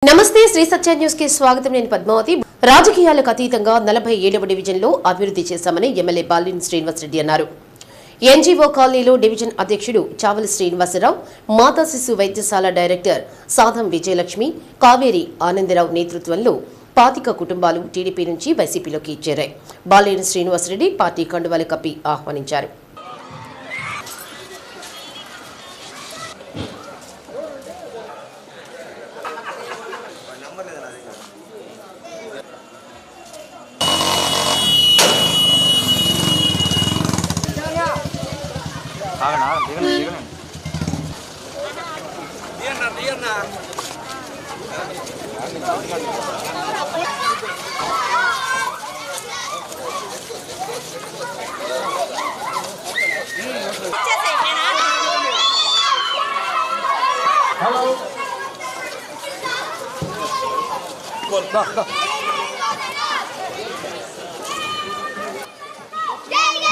నమస్తే శ్రీ సత్య న్యూస్ కి స్వాగతం. నేను పద్మావతి. రాజకీయాలకు అతీతంగా 47వ డివిజన్లో అభివృద్ధి చేశామని ఎమ్మెల్యే బాలినేని శ్రీనివాసరెడ్డి అన్నారు. ఎన్జీఓ కాలనీలో డివిజన్ అధ్యక్షుడు చావలి శ్రీనివాసరావు, మాతా శిశు వైద్యశాల డైరెక్టర్ సాధం విజయలక్ష్మి, కావేరి ఆనందరావు నేతృత్వంలో 25 కుటుంబాలు టీడీపీ నుంచి వైసీపీలోకి చేరాయి. బాలినేని శ్రీనివాసరెడ్డి పార్టీ కండువాలు కప్పి ఆహ్వానించారు.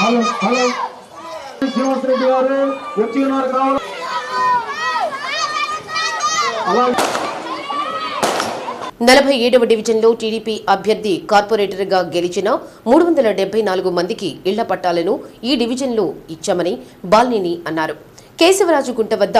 హలో హలో శ్రీనివాసరెడ్డి గారు వచ్చి ఉన్నారు కావాలి. 47వ డివిజన్లో టీడీపీ అభ్యర్థి కార్పొరేటర్గా గెలిచిన 374 మందికి ఇళ్ల పట్టాలను ఈ డివిజన్లో ఇచ్చామని బాలినేని అన్నారు. కేశవరాజుగుంట వద్ద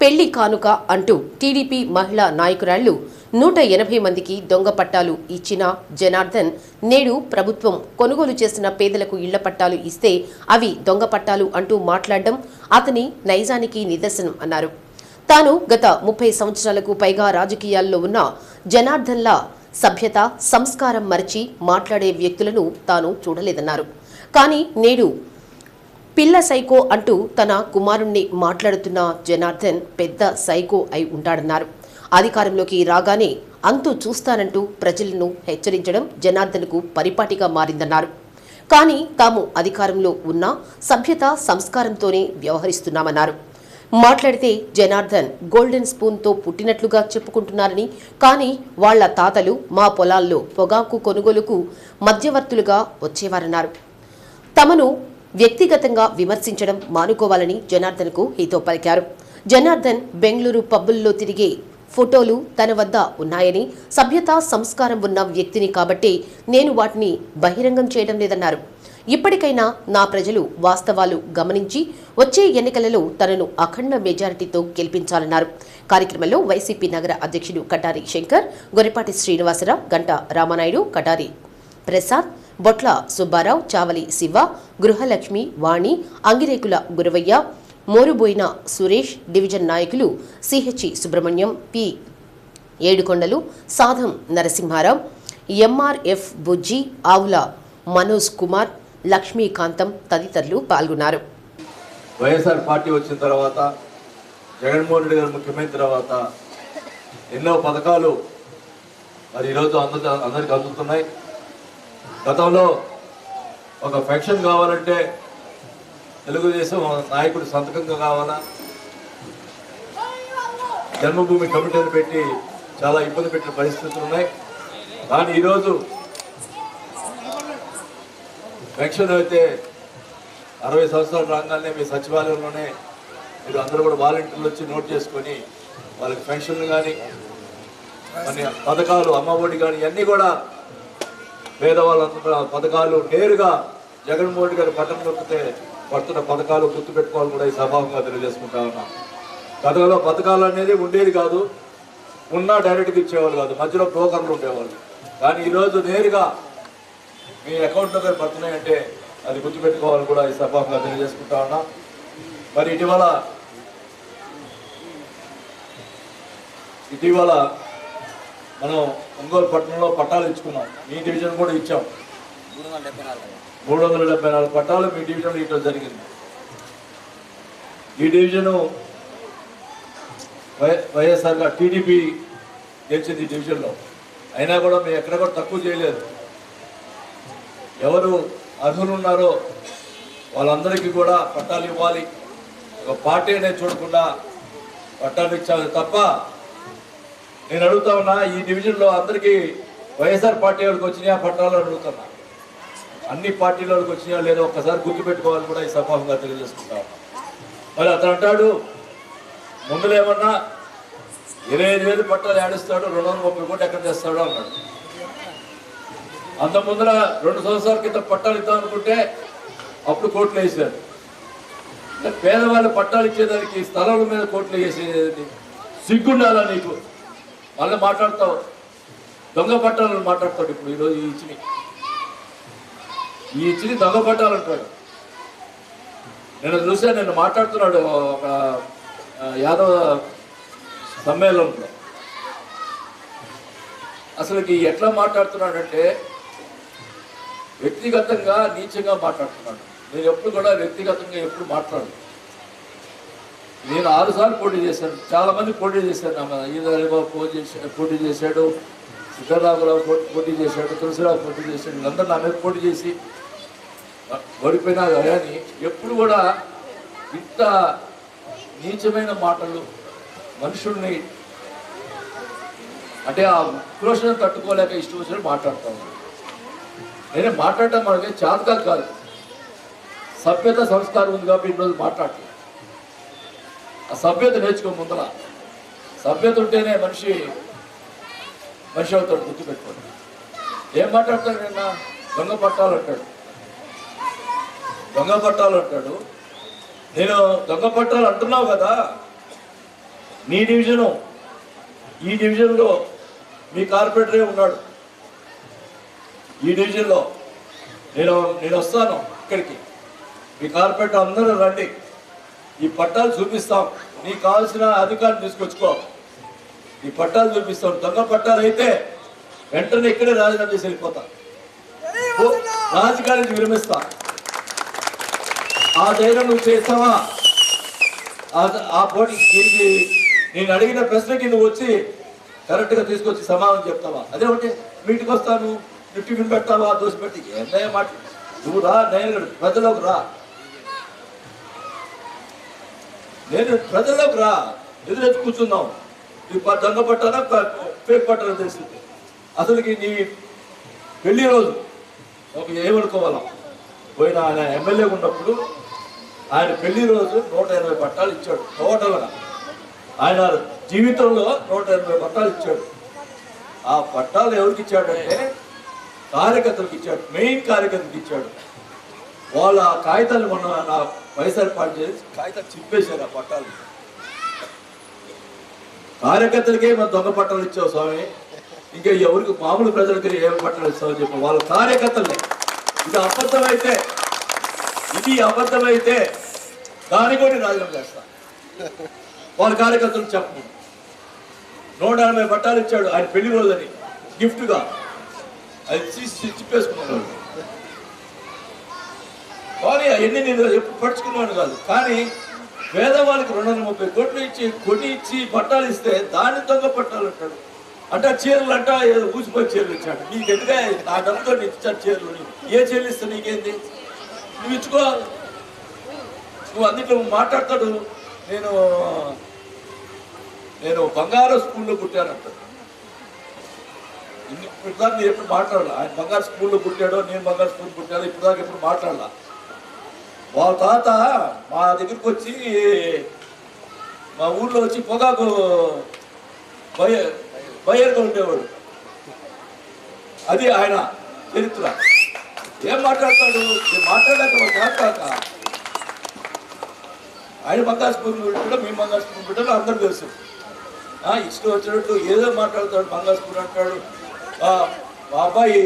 పెళ్లి కానుక అంటూ టీడీపీ మహిళా నాయకురాళ్లు 180 మందికి దొంగ పట్టాలు ఇచ్చిన జనార్దన్ నేడు ప్రభుత్వం కొనుగోలు చేసిన పేదలకు ఇళ్ల పట్టాలు ఇస్తే అవి దొంగ పట్టాలు అంటూ మాట్లాడడం అతని నైజానికి నిదర్శనం అన్నారు. తాను గత 30 సంవత్సరాలకు పైగా రాజకీయాల్లో ఉన్న జనార్దన్లా సభ్యత సంస్కారం మరిచి మాట్లాడే వ్యక్తులను తాను చూడలేదన్నారు. కానీ నేడు పిల్ల సైకో అంటూ తన కుమారుణ్ణి మాట్లాడుతున్న జనార్దన్ పెద్ద సైకో అయి ఉంటాడన్నారు. అధికారంలోకి రాగానే అంతు చూస్తానంటూ ప్రజలను హెచ్చరించడం జనార్దన్కు పరిపాటిగా మారిందన్నారు. కానీ తాము అధికారంలో ఉన్న సభ్యత సంస్కారంతోనే వ్యవహరిస్తున్నామన్నారు. మాట్లాడితే జనార్దన్ గోల్డెన్ స్పూన్తో పుట్టినట్లుగా చెప్పుకుంటున్నారని, కానీ వాళ్ల తాతలు మా పొలాల్లో పొగాకు కొనుగోలుకు మధ్యవర్తులుగా వచ్చేవారన్నారు. తమను వ్యక్తిగతంగా విమర్శించడం మానుకోవాలని జనార్దన్కు హితో పలికారు. జనార్దన్ బెంగళూరు పబ్బుల్లో తిరిగే ఫోటోలు తన వద్ద ఉన్నాయని, సభ్యత సంస్కారం ఉన్న వ్యక్తిని కాబట్టి నేను వాటిని బహిరంగం చేయడం లేదన్నారు. ఇప్పటికైనా నా ప్రజలు వాస్తవాలు గమనించి వచ్చే ఎన్నికలలో తనను అఖండ మెజారిటీతో గెలిపించాలన్నారు. కార్యక్రమంలో వైసీపీ నగర అధ్యక్షుడు కటారి శంకర్, గొర్రెపాటి శ్రీనివాసరావు, గంట రామనాయుడు, కటారి ప్రసాద్, బొట్ల సుబ్బారావు, చావలి శివ, గృహలక్ష్మి, వాణి, అంగిరేకుల గురవయ్య, మోరుబోయిన సురేష్, డివిజన్ నాయకులు సిహెచ్ సుబ్రహ్మణ్యం, పి ఏడుకొండలు, సాధం నరసింహారావు, ఎంఆర్ఎఫ్ బుజ్జి, ఆవుల మనోజ్ కుమార్, లక్ష్మీకాంతం తదితరులు పాల్గొన్నారు. వైఎస్ఆర్ పార్టీ వచ్చిన తర్వాత, జగన్మోహన్ రెడ్డి గారు ముఖ్యమైన తర్వాత ఎన్నో పథకాలు మరి ఈరోజు అందరికి అందుతున్నాయి. గతంలో ఒక పెన్షన్ కావాలంటే తెలుగుదేశం నాయకుడు సంతకంగా కావాలా, జన్మభూమి కమిటీలు పెట్టి చాలా ఇబ్బంది పెట్టిన పరిస్థితులు ఉన్నాయి. కానీ ఈరోజు పెన్షన్ అయితే 60 సంవత్సరాలు రాగానే మీ సచివాలయంలోనే మీరు అందరూ కూడా వాలంటీర్లు వచ్చి నోట్ చేసుకొని వాళ్ళకి పెన్షన్లు కానీ మన పథకాలు అమ్మఒడి కానీ ఇవన్నీ కూడా పేదవాళ్ళందరూ పథకాలు నేరుగా జగన్మోహన్ రెడ్డి గారి పట్టణం నొక్కితే పడుతున్న పథకాలు గుర్తుపెట్టుకోవాలని కూడా ఈ సభాముగా తెలియజేసుకుంటా ఉన్నాం. గతంలో పథకాలు అనేది ఉండేది కాదు, ఉన్నా డైరెక్ట్గా ఇచ్చేవాళ్ళు కాదు, మధ్యలో బ్రోకర్లు ఉండేవాళ్ళు. కానీ ఈరోజు నేరుగా మీ అకౌంట్లో గారు పడుతున్నాయంటే అది గుర్తుపెట్టుకోవాలని కూడా ఈ సభాముగా తెలియజేసుకుంటా ఉన్నాం. మరి ఇటీవల మనం ఒంగోలు పట్టణంలో పట్టాలు ఇచ్చుకున్నాం. మీ డివిజన్ కూడా ఇచ్చాం. 374 పట్టాలు మీ డివిజన్లో ఇవ్వడం జరిగింది. ఈ డివిజను వైఎస్ఆర్గా టీడీపీ గెలిచింది ఈ డివిజన్లో. అయినా కూడా మేము ఎక్కడ కూడా తక్కువ చేయలేదు. ఎవరు అర్హులు ఉన్నారో వాళ్ళందరికీ కూడా పట్టాలు ఇవ్వాలి, ఒక పార్టీ అనేది చూడకుండా పట్టాలు ఇచ్చాలి తప్ప. నేను అడుగుతా ఉన్నా, ఈ డివిజన్లో అందరికీ వైఎస్ఆర్ పార్టీ వాళ్ళకి వచ్చినాయా పట్టాలు అడుగుతున్నా. అన్ని పార్టీలకు వచ్చినా లేదో ఒక్కసారి గుర్తుపెట్టుకోవాలని కూడా ఈ సభాముగా తెలియజేసుకుంటాం. మరి అతను అంటాడు ముందులేమన్నా 25,000 పట్టాలు ఆడిస్తాడు, 230 కోట్లు ఎక్కడ తెస్తాడు అన్నాడు. అంత ముందర 2 సంవత్సరాల క్రితం పట్టాలు ఇద్దాం అనుకుంటే అప్పుడు కోట్లు వేసారు. పేదవాళ్ళు పట్టాలు ఇచ్చేదానికి స్థలాల మీద కోట్లు వేసేది సిగ్గుండాలా నీకు? మళ్ళీ మాట్లాడతావు, దొంగ పట్టాలను మాట్లాడతాడు. ఇప్పుడు ఈరోజు ఈ ఇచ్చిని దొంగ పట్టాలు అంటాడు. నేను చూసాను, నేను మాట్లాడుతున్నాడు ఒక యాదవ సమ్మేళనంలో. అసలుకి ఎట్లా మాట్లాడుతున్నాడంటే వ్యక్తిగతంగా నీచంగా మాట్లాడుతున్నాడు. నేను ఎప్పుడు కూడా వ్యక్తిగతంగా ఎప్పుడు మాట్లాడు. నేను 6 సార్లు పోటీ చేశాను, చాలా మంది పోటీ చేశాను. ఈదరాబాబు పోటీ చేశాడు, సిద్ధరాఘరావు పోటీ చేశాడు, తులసిరావు పోటీ చేశాడు. వీళ్ళందరూ నా మీద పోటీ చేసి ఓడిపోయినా కానీ ఎప్పుడు కూడా ఇంత నీచమైన మాటలు మనుషుల్ని అంటే ఆ ఉక్రోషణను తట్టుకోలేక ఇష్టం వచ్చినట్టు మాట్లాడతాను. నేనే మాట్లాడటం మనకి చాతకాలు కాదు, సభ్యత సంస్కారం ఉంది కాబట్టి ఈరోజు మాట్లాడలేదు. ఆ సభ్యత నేర్చుకో. ముందర సభ్యత ఉంటేనే మనిషి అవుతాడు. గుర్తుపెట్టుకోండి. ఏం మాట్లాడతాడు? నిన్న దొంగ పట్టాలు అంటాడు, దొంగ పట్టాలు అంటాడు. నేను దొంగ పట్టాలు అంటున్నావు కదా, నీ డివిజను, ఈ డివిజన్లో మీ కార్పొరేటరే ఉన్నాడు. ఈ డివిజన్లో నేను వస్తాను ఇక్కడికి, మీ కార్పొరేటర్ అందరూ రండి, ఈ పట్టాలు చూపిస్తాం, నీకు కావాల్సిన అధికారం తీసుకొచ్చుకో, ఈ పట్టాలు చూపిస్తాం. దొంగ పట్టాలు అయితే వెంటనే ఇక్కడే రాజీనామా చేసి వెళ్ళిపోతా, రాజకీయానికి విరమిస్తా. ఆ ధైర్యం నువ్వు చేస్తావా? ఆ పోటీ దీనికి నేను అడిగిన ప్రశ్నకి నువ్వు వచ్చి కరెక్ట్గా తీసుకొచ్చి సమాధానం చెప్తావా? అదే ఒకటి మీటికి వస్తాను, టిఫిన్ పెడతావా, దోశ పెట్టి ఏందయ్య మాట. నువ్వు రా, నేను ప్రజల్లోకి రా, నేను ప్రజల్లోకి రా, ఎదురెచ్చి కూర్చుందాం. దొంగ పట్టాలా ఫేక్ పట్టాలా తెలిసింది. అసలుకి నీ పెళ్లి రోజు ఒక ఏమనుకోవాలా, పోయిన ఆయన ఎమ్మెల్యే ఉన్నప్పుడు ఆయన పెళ్లి రోజు 180 పట్టాలు ఇచ్చాడు టోటల్గా. ఆయన జీవితంలో 180 పట్టాలు ఇచ్చాడు. ఆ పట్టాలు ఎవరికి ఇచ్చాడంటే కార్యకర్తలకు ఇచ్చాడు, మెయిన్ కార్యకర్తలకు ఇచ్చాడు. వాళ్ళ కాగితాలు మొన్న నా వైఎస్ఆర్ పార్టీ చేసి కాగితాలు చింపేశారు. ఆ పట్టాలు కార్యకర్తలకే మన దొంగ పట్టాలు ఇచ్చావు స్వామి, ఇంకా ఎవరికి మామూలు ప్రజలకి ఏం పట్టాలు ఇస్తామని చెప్పి వాళ్ళ కార్యకర్తలే. ఇది అబద్ధమైతే దాని కూడా రాజీనామా చేస్తా. వాళ్ళ కార్యకర్తలు చెప్పు. 180 పట్టాలు ఇచ్చాడు ఆయన పెళ్లి రోజని గిఫ్ట్గా, అది చిప్పేసుకున్నాడు. కానీ అవన్నీ నేను ఎప్పుడు పడుచుకున్నాను కాదు. కానీ పేదవాళ్ళకి 230 కోట్లు ఇచ్చి పట్టాలు ఇస్తే దాన్ని దొంగ పట్టాలు అంటాడు. అంటే చీరలు అంట ఏదో ఊసిపోయి చీరలు ఇచ్చాడు. నీకు ఎందుకంటే నా డబ్బుతో నీకు ఇచ్చాడు చీరలు. ఏ చీరలు ఇస్తే నీకేంది? నువ్వు ఇచ్చుకో. నువ్వు అందులో మాట్లాడతాడు. నేను బంగారు స్కూల్లో పుట్టానంటాడు. ఇప్పటిదాకా నేను ఎప్పుడు మాట్లాడాల. ఆయన బంగారు స్కూల్లో పుట్టాడో నేను బంగారు స్కూల్ పుట్టాడో ఇప్పటిదాకా ఎప్పుడు మాట్లాడాల. వాళ్ళ తాత మా దగ్గరికి వచ్చి మా ఊళ్ళో వచ్చి పొగాకు బయ్యర్గా ఉండేవాడు. అది ఆయన చరిత్ర. ఏం మాట్లాడతాడు? నేను మాట్లాడాక ఒక చేస్తాక ఆయన బంగారు స్కూల్ పెట్టాడో మేము బంగారు స్కూల్ పెట్టాడో అందరూ తెలుసు. ఇష్టం వచ్చినట్టు ఏదో మాట్లాడతాడు. బంగారు స్కూల్ అంటాడు. మా అబ్బాయి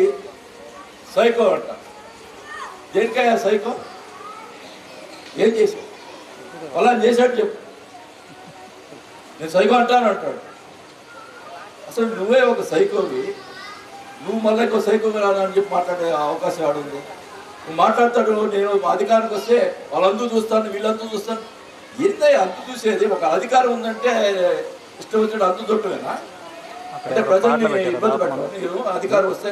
సైకో అంట. దేనికాయ సైకో? ఏం చేశాడు? అలా చేశాడు చెప్పు. నేను సైకో అంటాను అంటాడు. అసలు నువ్వే ఒక సైకోవి, నువ్వు మళ్ళీ ఇంకో సైకోగా రాదని చెప్పి మాట్లాడే అవకాశం ఆడుంది. నువ్వు మాట్లాడతాడు. నేను అధికారానికి వస్తే వాళ్ళందరూ చూస్తాను, వీళ్ళందరూ చూస్తాను. ఏందో అంతు చూసేది? ఒక అధికారం ఉందంటే ఇష్టం వచ్చినట్టు అంతు చుట్టమేనా? అంటే ప్రజల్ని ఇబ్బంది పెట్టాను. నేను అధికారం వస్తే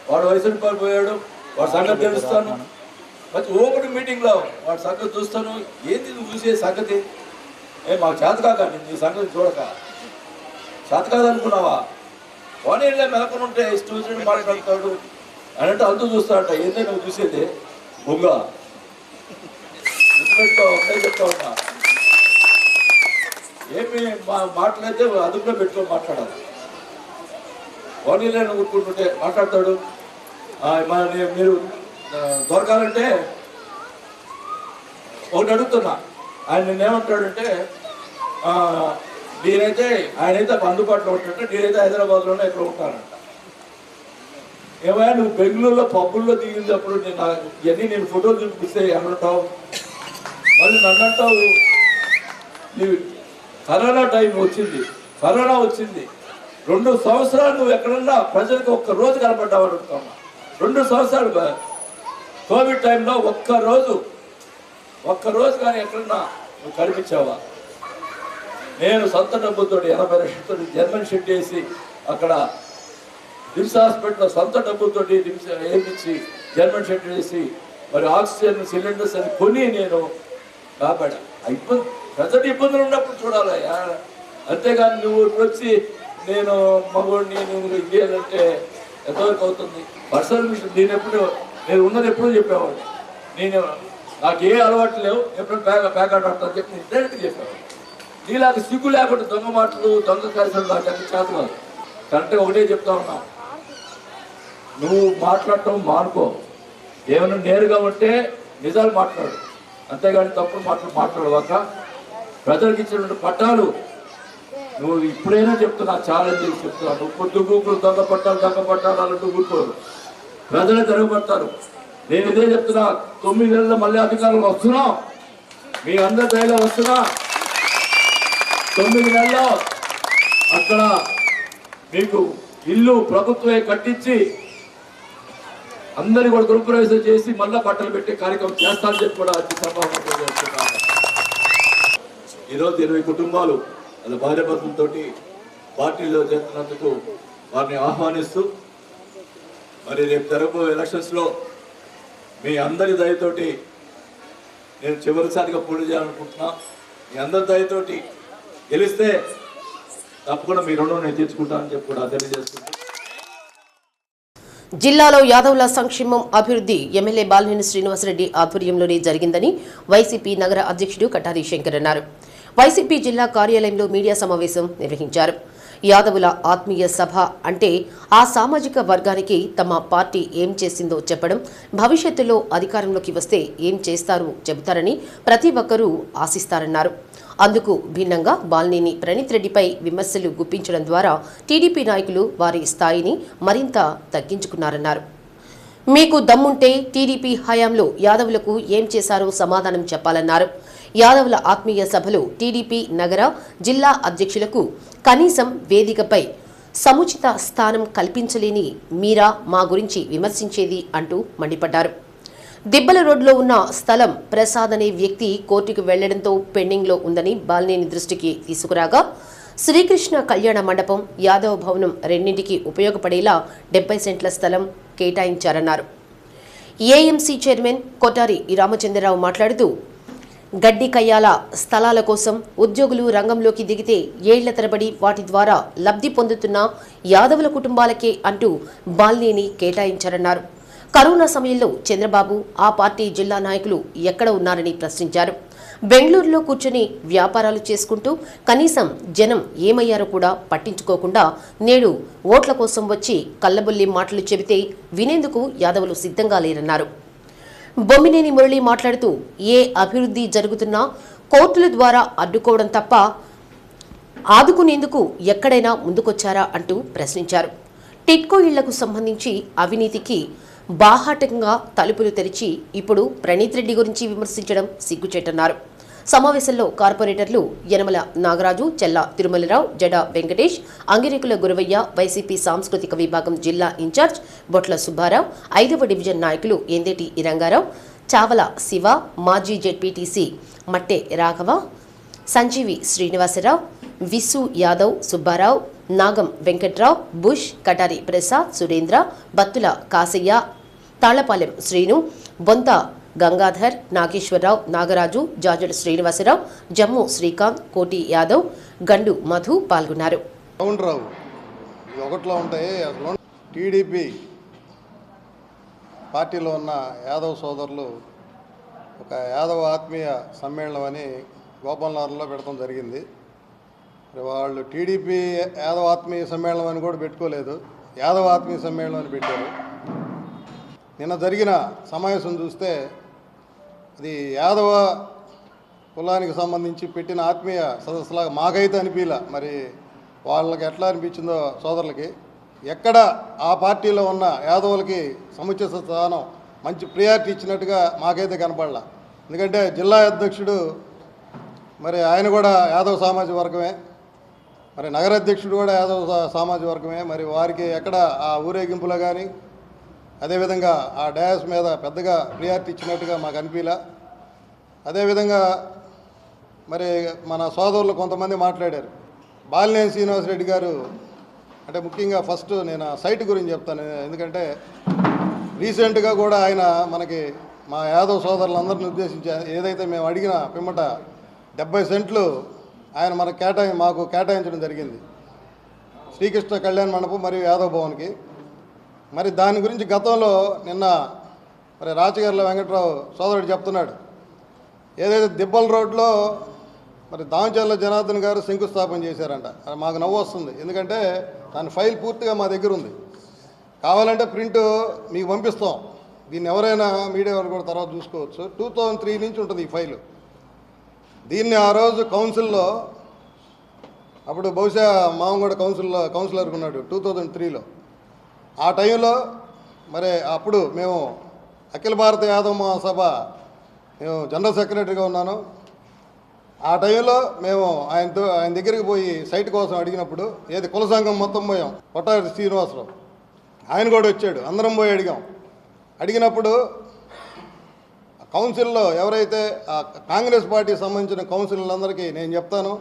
వాడు వయసుని పోయాడు, వాడి సంగతి తెలుస్తాను. మంచి ఓపెన్ మీటింగ్లో వాడి సంగతి చూస్తాను. ఏంది నువ్వు చూసే సంగతి? మాకు చేత కాక నీ సంగతి చూడక చేత కాదనుకున్నావా? పోనీళ్ళే మెలకొని ఉంటే ఇష్టం వచ్చినట్టు మాట్లాడతాడు అని అంటే అంతు చూస్తాడట. ఏందో నువ్వు చూసేది? బొంగ గుర్తుపెట్టుకో. ఒకటే చెప్తా ఉన్నా, ఏమి మాట్లాడితే అదుపులో పెట్టుకొని మాట్లాడాలి. ఓనీలను ఊరుకుంటుంటే మాట్లాడతాడు. మీరు దొరకాలంటే ఒకటి అడుగుతున్నా, ఆయన నేనేమంటాడంటే ఆయనైతే అందుబాటులో ఉంటుంటే నేనైతే హైదరాబాద్లోనే ఎక్కడ ఉంటానంట. ఏమైనా నువ్వు బెంగళూరులో పబ్బుల్లో దిగినప్పుడు నేను ఫోటోలు చూపిస్తే ఏమంటావు? మళ్ళీ నన్ను అంటావు నీవు కరోనా టైం వచ్చింది, కరోనా వచ్చింది 2 సంవత్సరాలు నువ్వు ఎక్కడన్నా ప్రజలకు ఒక్క రోజు కనపడ్డావు అడుగుతామా? 2 సంవత్సరాలు కోవిడ్ టైంలో ఒక్క రోజు కానీ ఎక్కడన్నా నువ్వు కనిపించావా? నేను సొంత డబ్బులతో 80 లక్షలతో జర్మన్ షెడ్ వేసి అక్కడ రిమ్స్ హాస్పిటల్లో సొంత డబ్బులతో వేయించి జర్మన్ షెడ్ వేసి మరి ఆక్సిజన్ సిలిండర్స్ అని కొని నేను కాపాడా. ప్రజలు ఇబ్బందులు ఉన్నప్పుడు చూడాలయ్యా, అంతేగాని నువ్వు వచ్చి నేను మగోడిని నేను ఇదేనంటే ఎంతవరకు అవుతుంది? పర్సనల్ విషయం నేను ఉన్నది ఎప్పుడూ చెప్పేవాడు. నాకు ఏ అలవాట్లు లేవు, ఎప్పుడు ప్యాకెట్ ఆడతాను చెప్పి నేను డైరెక్ట్గా చెప్పేవాడు. నీలాగా సిగ్గు లేకుండా దొంగ మాటలు దొంగ కలిసి నాకు ఎంత చేత కాదు. కరెక్ట్గా ఒకటే చెప్తా ఉన్నా, నువ్వు మాట్లాడటం మానుకో. ఏమైనా నేరుగా ఉంటే నిజాలు మాట్లాడు, అంతేగాని తప్పుడు మాట్లాడవాక ప్రజలకు ఇచ్చినటువంటి పట్టాలు నువ్వు ఇప్పుడైనా చెప్తున్నా, ఛాలెంజ్ చేసి చెప్తున్నా. నువ్వు పొద్దు గూకులు దొంగ పట్టాలు అన్నట్టు కూర్చోరు, ప్రజలే తిరగబడతారు. నేను ఇదే చెప్తున్నా, 9 నెలల్లో మళ్ళీ అధికారులు వస్తున్నాం, మీ అందరి దయలో వస్తున్నా. 9 నెలల్లో అక్కడ మీకు ఇల్లు ప్రభుత్వమే కట్టించి అందరి కూడా గృహప్రవేశం చేసి మళ్ళా బట్టలు పెట్టే కార్యక్రమం చేస్తానని చెప్పి కూడా ఈరోజు 20 కుటుంబాలు వాళ్ళ భార్య భర్తలతో పార్టీలో చేస్తున్నందుకు వారిని ఆహ్వానిస్తూ మరి రేపు జరగబోయే ఎలక్షన్స్లో మీ అందరి దయతోటి నేను చివరిసారిగా పోటీ చేయాలనుకుంటున్నా. మీ అందరి దయతోటి గెలిస్తే తప్పకుండా మీ రుణం నేను తీర్చుకుంటానని చెప్పి కూడా తెలియజేస్తున్నాను. జిల్లాలో యాదవుల సంక్షేమం అభివృద్ధి ఎమ్మెల్యే బాలినేని శ్రీనివాసరెడ్డి ఆధ్వర్యంలోనే జరిగిందని వైసీపీ నగర అధ్యక్షుడు కటారి శంకర్ అన్నారు. వైసీపీ జిల్లా కార్యాలయంలో మీడియా సమావేశం నిర్వహించారు. యాదవుల ఆత్మీయ సభ అంటే ఆ సామాజిక వర్గానికి తమ పార్టీ ఏం చేసిందో చెప్పడం, భవిష్యత్తులో అధికారంలోకి వస్తే ఏం చేస్తారో చెబుతారని ప్రతి ఒక్కరూ ఆశిస్తారన్నారు. అందుకు భిన్నంగా బాలినేని ప్రణీత్ రెడ్డిపై విమర్శలు గుప్పించడం ద్వారా టీడీపీ నాయకులు వారి స్థాయిని మరింత తగ్గించుకున్నారన్నారు. మీకు దమ్ముంటే టీడీపీ హయాంలో యాదవులకు ఏం చేశారో సమాధానం చెప్పాలన్నారు. యాదవుల ఆత్మీయ సభలో టీడీపీ నగర, జిల్లా అధ్యక్షులకు కనీసం వేదికపై సముచిత స్థానం కల్పించలేని మీరా మా గురించి విమర్శించేది అంటూ మండిపడ్డారు. దిబ్బల రోడ్లో ఉన్న స్థలం ప్రసాద్ అనే వ్యక్తి కోర్టుకు వెళ్లడంతో పెండింగ్లో ఉందని బాలినేని దృష్టికి తీసుకురాగా శ్రీకృష్ణ కళ్యాణ మండపం, యాదవ భవనం రెండింటికి ఉపయోగపడేలా 70 సెంట్ల స్థలం కేటాయించారన్నారు. ఏఎంసీ చైర్మన్ కొటారి రామచంద్రరావు మాట్లాడుతూ గడ్డి కయ్యాల స్థలాల కోసం ఉద్యోగులు రంగంలోకి దిగితే ఏళ్ల తరబడి వాటి ద్వారా లబ్ధి పొందుతున్న యాదవుల కుటుంబాలకే అంటూ బాలినేని కేటాయించారన్నారు. కరోనా సమయంలో చంద్రబాబు, ఆ పార్టీ జిల్లా నాయకులు ఎక్కడ ఉన్నారని ప్రశ్నించారు. బెంగళూరులో కూర్చొని వ్యాపారాలు చేసుకుంటూ కనీసం జనం ఏమయ్యారో కూడా పట్టించుకోకుండా నేడు ఓట్ల కోసం వచ్చి కల్లబొల్లి మాటలు చెబితే వినేందుకు యాదవులు సిద్ధంగా లేరన్నారు. బొమ్మినేని మురళి మాట్లాడుతూ ఏ అభివృద్ధి జరుగుతున్నా కోర్టుల ద్వారా అడ్డుకోవడం తప్ప ఆదుకునేందుకు ఎక్కడైనా ముందుకొచ్చారా అంటూ ప్రశ్నించారు. టిట్కో ఇళ్లకు సంబంధించి అవినీతికి బాహాటంగా తలుపులు తెరిచి ఇప్పుడు ప్రణీత్ రెడ్డి గురించి విమర్శించడం సిగ్గుచేటన్నారు. సమావేశంలో కార్పొరేటర్లు యనమల నాగరాజు, చెల్ల తిరుమలరావు, జడ వెంకటేష్, అంగిరేకుల గురవయ్య, వైసీపీ సాంస్కృతిక విభాగం జిల్లా ఇన్ఛార్జ్ బొట్ల సుబ్బారావు, 5వ డివిజన్ నాయకులు ఎందేటి ఇరంగారావు, చావల శివ, మాజీ జెడ్పీటీసీ మట్టె రాఘవ, సంజీవి శ్రీనివాసరావు, విసు యాదవ్, సుబ్బారావు, నాగం వెంకట్రావు, బుష్, కటారి ప్రసాద్, సురేంద్ర, బత్తుల కాసయ్య, తాళ్లపాలెం శ్రీను, బొంత గంగాధర్, నాగేశ్వరరావు, నాగరాజు, జాజుల శ్రీనివాసరావు, జమ్ము శ్రీకాంత్, కోటి యాదవ్, గండు మధు పాల్గొన్నారు. టీడీపీ పార్టీలో ఉన్న యాదవ్ సోదరులు ఒక యాదవ ఆత్మీయ సమ్మేళనం అని గోపాలనగర్లో పెడతాం జరిగింది. మరి వాళ్ళు టీడీపీ యాదవ ఆత్మీయ సమ్మేళనం అని కూడా పెట్టుకోలేదు, యాదవ ఆత్మీయ సమ్మేళనం అని పెట్టారు. నిన్న జరిగిన సమావేశం చూస్తే అది యాదవ కులానికి సంబంధించి పెట్టిన ఆత్మీయ సదస్సులాగా మాకైతే అనిపించలే. మరి వాళ్ళకి ఎట్లా అనిపించిందో సోదరులకి, ఎక్కడ ఆ పార్టీలో ఉన్న యాదవులకి సముచిత స్థానం మంచి ప్రియారిటీ ఇచ్చినట్టుగా మాకైతే కనపడలా. ఎందుకంటే జిల్లా అధ్యక్షుడు మరి ఆయన కూడా యాదవ సామాజిక వర్గమే, మరి నగర అధ్యక్షుడు కూడా యాదవ సామాజిక వర్గమే. మరి వారికి ఎక్కడ ఆ ఊరేగింపులో కానీ అదేవిధంగా ఆ డయాస్ మీద పెద్దగా ప్రియారిటీ ఇచ్చినట్టుగా మాకు అనిపించలే. అదేవిధంగా మరి మన సోదరులు కొంతమంది మాట్లాడారు. బాలినేని శ్రీనివాసరెడ్డి గారు అంటే ముఖ్యంగా ఫస్ట్ నేను ఆ సైట్ గురించి చెప్తాను. ఎందుకంటే రీసెంట్గా కూడా ఆయన మనకి మా యాదవ్ సోదరులందరిని ఉద్దేశించి ఏదైతే మేము అడిగిన పిమ్మట 70 సెంట్లు ఆయన మాకు కేటాయించడం జరిగింది శ్రీకృష్ణ కళ్యాణ మండపం మరియు యాదవ్ భవన్కి. మరి దాని గురించి గతంలో నిన్న మరి రాచగర్ల వెంకట్రావు సోదరుడు చెప్తున్నాడు, ఏదైతే దిబ్బల రోడ్లో మరి దామచర్ల జనార్దన్ గారు శంకుస్థాపన చేశారంట. అది మాకు నవ్వు వస్తుంది, ఎందుకంటే దాని ఫైల్ పూర్తిగా మా దగ్గర ఉంది. కావాలంటే ప్రింట్ మీకు పంపిస్తాం, దీన్ని ఎవరైనా మీడియా వాళ్ళు కూడా తర్వాత చూసుకోవచ్చు. 2003 నుంచి ఉంటుంది ఈ ఫైలు. దీన్ని ఆ రోజు కౌన్సిల్లో, అప్పుడు బహుశా మామగూడ కౌన్సిలర్గా ఉన్నాడు 2003లో. ఆ టైంలో మరి అప్పుడు మేము అఖిల భారత యాదవ మహాసభ మేము జనరల్ సెక్రటరీగా ఉన్నాను. ఆ టైంలో మేము ఆయన దగ్గరికి పోయి సైట్ కోసం అడిగినప్పుడు ఏది కుల సంఘం మొత్తం పోయాం, కొట్టారి శ్రీనివాసరావు ఆయన కూడా వచ్చాడు, అందరం పోయి అడిగినప్పుడు కౌన్సిల్లో ఎవరైతే కాంగ్రెస్ పార్టీకి సంబంధించిన కౌన్సిలర్లందరికీ నేను చెప్తాను,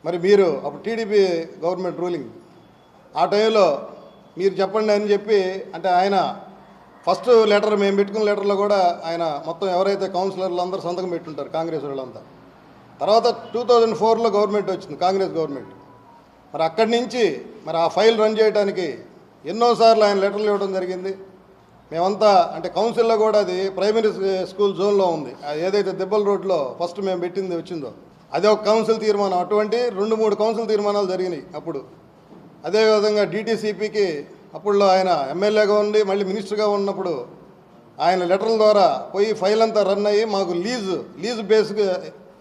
మరి మీరు అప్పుడు టీడీపీ గవర్నమెంట్ రూలింగ్ ఆ టైంలో మీరు చెప్పండి అని చెప్పి, అంటే ఆయన ఫస్ట్ లెటర్ మేము పెట్టుకున్న లెటర్లో కూడా ఆయన మొత్తం ఎవరైతే కౌన్సిలర్లు అందరూ సంతకం పెట్టుంటారు కాంగ్రెస్ వాళ్ళంతా. తర్వాత 2004లో గవర్నమెంట్ వచ్చింది, కాంగ్రెస్ గవర్నమెంట్. మరి అక్కడి నుంచి మరి ఆ ఫైల్ రన్ చేయడానికి ఎన్నోసార్లు ఆయన లెటర్లు ఇవ్వడం జరిగింది. మేమంతా అంటే కౌన్సిల్లో కూడా అది ప్రైమరీ స్కూల్ జోన్లో ఉంది, ఏదైతే దెబ్బల రోడ్లో ఫస్ట్ మేము పెట్టింది వచ్చిందో అదే ఒక కౌన్సిల్ తీర్మానం. అటువంటి 2-3 కౌన్సిల్ తీర్మానాలు జరిగినాయి అప్పుడు. అదేవిధంగా DTCPకి అప్పుడులో ఆయన ఎమ్మెల్యేగా ఉండి మళ్ళీ మినిస్టర్గా ఉన్నప్పుడు ఆయన లెటర్ల ద్వారా పోయి ఫైల్ అంతా రన్ అయ్యి మాకు లీజు బేస్గా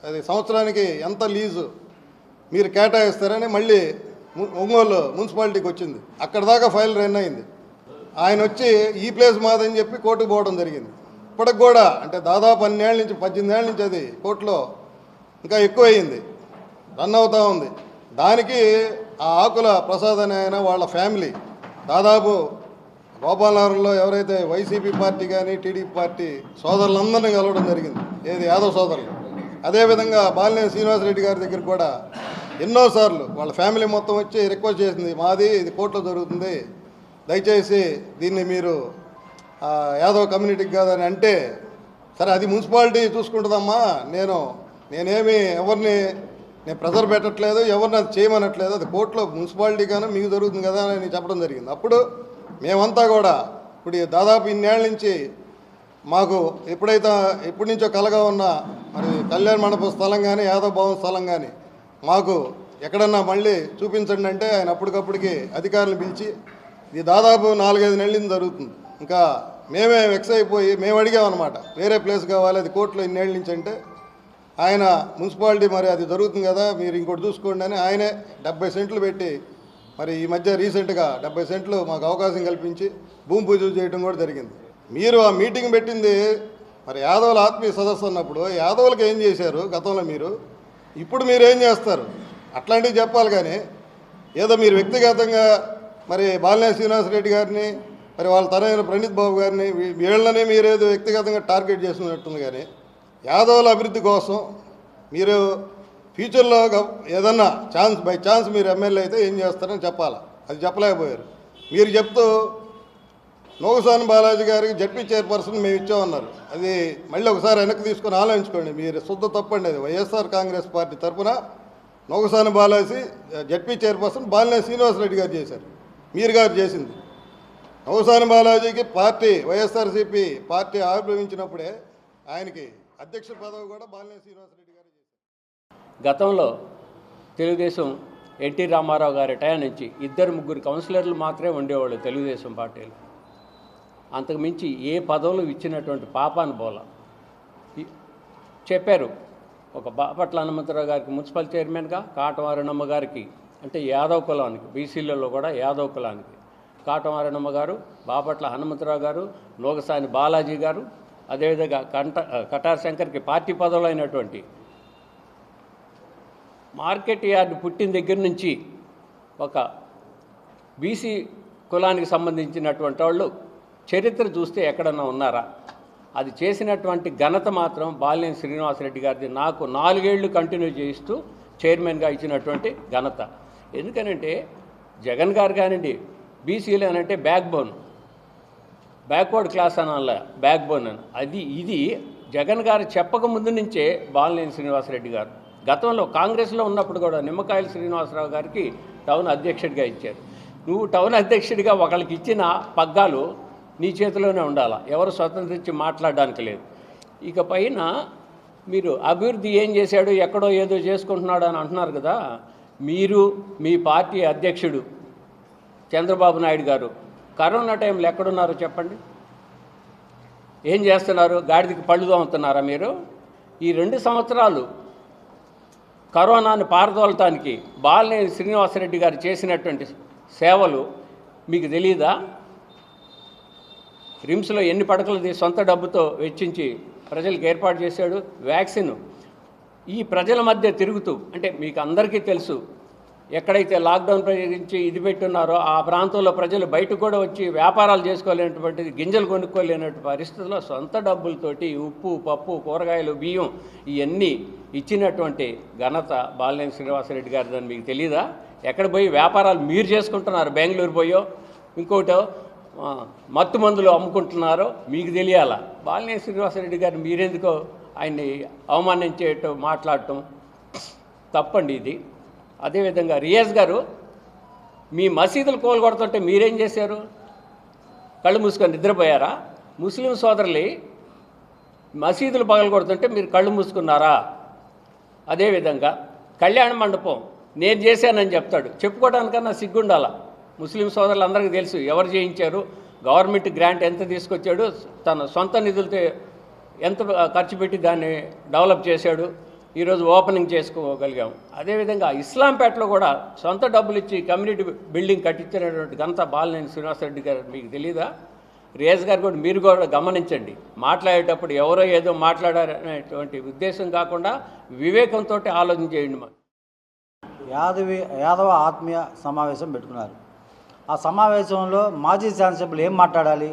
అది సంవత్సరానికి ఎంత లీజు మీరు కేటాయిస్తారని మళ్ళీ ఒంగోలు మున్సిపాలిటీకి వచ్చింది. అక్కడ దాకా ఫైల్ రన్ అయింది. ఆయన వచ్చి ఈ ప్లేస్ మాదని చెప్పి కోర్టుకు పోవడం జరిగింది. ఇప్పటికి కూడా అంటే దాదాపు 18 ఏళ్ళ నుంచి అది కోర్టులో ఇంకా ఎక్కువ అయింది, రన్ అవుతూ ఉంది. దానికి ఆ ఆకుల ప్రసాద్ అనే ఆయన వాళ్ళ ఫ్యామిలీ దాదాపు గోపాలనగరంలో ఎవరైతే వైసీపీ పార్టీ కానీ టీడీపీ పార్టీ సోదరులందరినీ కలవడం జరిగింది, ఏది యాదవ్ సోదరులు. అదేవిధంగా బాలినేని శ్రీనివాసరెడ్డి గారి దగ్గర కూడా ఎన్నోసార్లు వాళ్ళ ఫ్యామిలీ మొత్తం వచ్చి రిక్వెస్ట్ చేసింది, మాది ఇది కోర్టులో జరుగుతుంది, దయచేసి దీన్ని మీరు యాదవ్ కమ్యూనిటీకి కాదని అంటే, సరే అది మున్సిపాలిటీ చూసుకుంటుందమ్మా, నేనేమి ఎవరిని నేను ప్రెజర్ పెట్టట్లేదు, ఎవరిని అది చేయమనట్లేదు, అది కోర్టులో మున్సిపాలిటీ కానీ మీకు జరుగుతుంది కదా అని చెప్పడం జరిగింది. అప్పుడు మేమంతా కూడా ఇప్పుడు దాదాపు ఇన్నేళ్ళ నుంచి మాకు ఎప్పటి నుంచో కలగా ఉన్న మరి కళ్యాణ మండపం స్థలం కానీ యాదవ్ భవన్ స్థలం కానీ మాకు ఎక్కడన్నా మళ్ళీ చూపించండి అంటే ఆయన అప్పటికప్పటికి అధికారులను పిలిచి ఇది దాదాపు 4-5 నెలల నుంచి జరుగుతుంది. ఇంకా మేమే వెక్స్ అయిపోయి మేము అడిగామన్నమాట, వేరే ప్లేస్ కావాలి, అది కోర్టులో ఇన్నేళ్ళ నుంచి అంటే ఆయన మున్సిపాలిటీ మరి అది జరుగుతుంది కదా మీరు ఇంకోటి చూసుకోండి అని ఆయనే 70 సెంట్లు పెట్టి మరి ఈ మధ్య రీసెంట్గా 70 సెంట్లు మాకు అవకాశం కల్పించి భూమి పూజ చేయడం కూడా జరిగింది. మీరు ఆ మీటింగ్ పెట్టింది మరి యాదవుల ఆత్మీయ సదస్సు అన్నప్పుడు యాదవులకు ఏం చేశారు గతంలో, ఇప్పుడు మీరు ఏం చేస్తారు అట్లాంటివి చెప్పాలి. కానీ ఏదో మీరు వ్యక్తిగతంగా మరి బాలినేని శ్రీనివాసరెడ్డి గారిని మరి వాళ్ళ తనైన ప్రణీత్ బాబు గారిని వీళ్ళని మీరేదో వ్యక్తిగతంగా టార్గెట్ చేస్తున్నట్టుంది. కానీ యాదవుల అభివృద్ధి కోసం మీరు ఫ్యూచర్లో ఏదన్నా బై ఛాన్స్ మీరు ఎమ్మెల్యే అయితే ఏం చేస్తారని చెప్పాలి, అది చెప్పలేకపోయారు. మీరు చెప్తూ నోగుసాని బాలాజీ గారికి జడ్పీ చైర్పర్సన్ మేము ఇచ్చామన్నారు, అది మళ్ళీ ఒకసారి వెనక్కి తీసుకొని ఆలోచించుకోండి, మీరు శుద్ధ తప్పండి. అది వైఎస్ఆర్ కాంగ్రెస్ పార్టీ తరఫున నోగుసాని బాలాజీ జడ్పీ చైర్పర్సన్ బాలినేని శ్రీనివాసరెడ్డి గారు చేశారు, మీరు గారు చేసింది. నోగుసాని బాలాజీకి పార్టీ వైఎస్ఆర్సీపీ పార్టీ ఆవిర్భవించినప్పుడే ఆయనకి అధ్యక్ష పదవి కూడా బాలినేని శ్రీనివాసరెడ్డి గారు చేశారు. గతంలో తెలుగుదేశం ఎన్టీ రామారావు గారి టైం నుంచి 2-3 కౌన్సిలర్లు మాత్రమే ఉండేవాళ్ళు తెలుగుదేశం పార్టీలో. అంతకుమించి ఏ పదవులు ఇచ్చినటువంటి పాపాను బోల. చెప్పారు ఒక బాపట్ల హనుమంతరావు గారికి మున్సిపల్ చైర్మన్గా, కాటమారణమ్మ గారికి అంటే యాదవ్ కులానికి, బీసీలలో కూడా యాదవ్ కులానికి కాటమారణమ్మ గారు, బాపట్ల హనుమంతరావు గారు, లోకసాని బాలాజీ గారు, అదేవిధంగా కటార్ శంకర్కి పార్టీ పదవులు అయినటువంటి మార్కెట్ యార్డు పుట్టిన దగ్గర నుంచి ఒక బీసీ కులానికి సంబంధించినటువంటి వాళ్ళు చరిత్ర చూస్తే ఎక్కడన్నా ఉన్నారా? అది చేసినటువంటి ఘనత మాత్రం బాలినేని శ్రీనివాసరెడ్డి గారిది. నాకు 4 ఏళ్ళు కంటిన్యూ చేయిస్తూ చైర్మన్గా ఇచ్చినటువంటి ఘనత. ఎందుకనంటే జగన్ గారు కానివ్వండి, బీసీలు అని అంటే బ్యాక్వర్డ్ క్లాస్ అనాల, బ్యాక్ బోన్ అని ఇది జగన్ గారు చెప్పక ముందు నుంచే బాలినేని శ్రీనివాసరెడ్డి గారు గతంలో కాంగ్రెస్లో ఉన్నప్పుడు కూడా నిమ్మకాయల శ్రీనివాసరావు గారికి టౌన్ అధ్యక్షుడిగా ఇచ్చారు. నువ్వు టౌన్ అధ్యక్షుడిగా ఒకళ్ళకి ఇచ్చిన పగ్గాలు నీ చేతిలోనే ఉండాలా, ఎవరు స్వతంత్రించి మాట్లాడడానికి లేదు. ఇక పైన మీరు అభివృద్ధి ఏం చేశాడు, ఎక్కడో ఏదో చేసుకుంటున్నాడు అని అంటున్నారు కదా. మీరు మీ పార్టీ అధ్యక్షుడు చంద్రబాబు నాయుడు గారు కరోనా టైంలో ఎక్కడున్నారో చెప్పండి. ఏం చేస్తున్నారు? గాడిదకి పళ్ళు తోముతున్నారా మీరు? ఈ 2 సంవత్సరాలు కరోనాను పారదోలటానికి బాలినేని శ్రీనివాసరెడ్డి గారు చేసినటువంటి సేవలు మీకు తెలియదా? రిమ్స్లో ఎన్ని పడకలది సొంత డబ్బుతో వెచ్చించి ప్రజలకు ఏర్పాటు చేశాడు. వ్యాక్సిన్ ఈ ప్రజల మధ్య తిరుగుతూ, అంటే మీకు అందరికీ తెలుసు, ఎక్కడైతే లాక్డౌన్ ప్రయోగించి ఇది పెట్టున్నారో ఆ ప్రాంతంలో ప్రజలు బయటకు కూడా వచ్చి వ్యాపారాలు చేసుకోలేనటువంటిది, గింజలు కొనుక్కోలేనటువంటి పరిస్థితుల్లో సొంత డబ్బులతోటి ఉప్పు, పప్పు, కూరగాయలు, బియ్యం ఇవన్నీ ఇచ్చినటువంటి ఘనత బాలినేని శ్రీనివాసరెడ్డి గారిదని మీకు తెలీదా? ఎక్కడ పోయి వ్యాపారాలు మీరు చేసుకుంటున్నారు, బెంగళూరు పోయో ఇంకోటో మత్తు మందులు అమ్ముకుంటున్నారో మీకు తెలియాలా? బాలినేని శ్రీనివాసరెడ్డి గారు మీరెందుకో ఆయన్ని అవమానించేటో మాట్లాడటం తప్పండి ఇది. అదేవిధంగా రియాజ్ గారు మీ మసీదులు కోలుకొడుతుంటే మీరేం చేశారు? కళ్ళు మూసుకొని నిద్రపోయారా? ముస్లిం సోదరులు మసీదులు పగలగొడుతుంటే మీరు కళ్ళు మూసుకున్నారా? అదేవిధంగా కళ్యాణ మండపం నేను చేశానని చెప్తాడు, చెప్పుకోవడానికన్నా సిగ్గుండాలా. ముస్లిం సోదరులు అందరికీ తెలుసు ఎవరు చేయించారు, గవర్నమెంట్ గ్రాంట్ ఎంత తీసుకొచ్చాడు, తన సొంత నిధులతో ఎంత ఖర్చు పెట్టి దాన్ని డెవలప్ చేశాడు, ఈరోజు ఓపెనింగ్ చేసుకోగలిగాం. అదేవిధంగా ఇస్లాంపేటలో కూడా సొంత డబ్బులు ఇచ్చి కమ్యూనిటీ బిల్డింగ్ కట్టించినటువంటి ఘనత బాలినేని శ్రీనివాసరెడ్డి గారు మీకు తెలీదా? రియాజ్ గారు కూడా మీరు కూడా గమనించండి, మాట్లాడేటప్పుడు ఎవరో ఏదో మాట్లాడారనేటువంటి ఉద్దేశం కాకుండా వివేకంతో ఆలోచన చేయండి. యాదవ ఆత్మీయ సమావేశం పెట్టుకున్నారు. ఆ సమావేశంలో మాజీ శాసనసభ్యులు ఏం మాట్లాడాలి?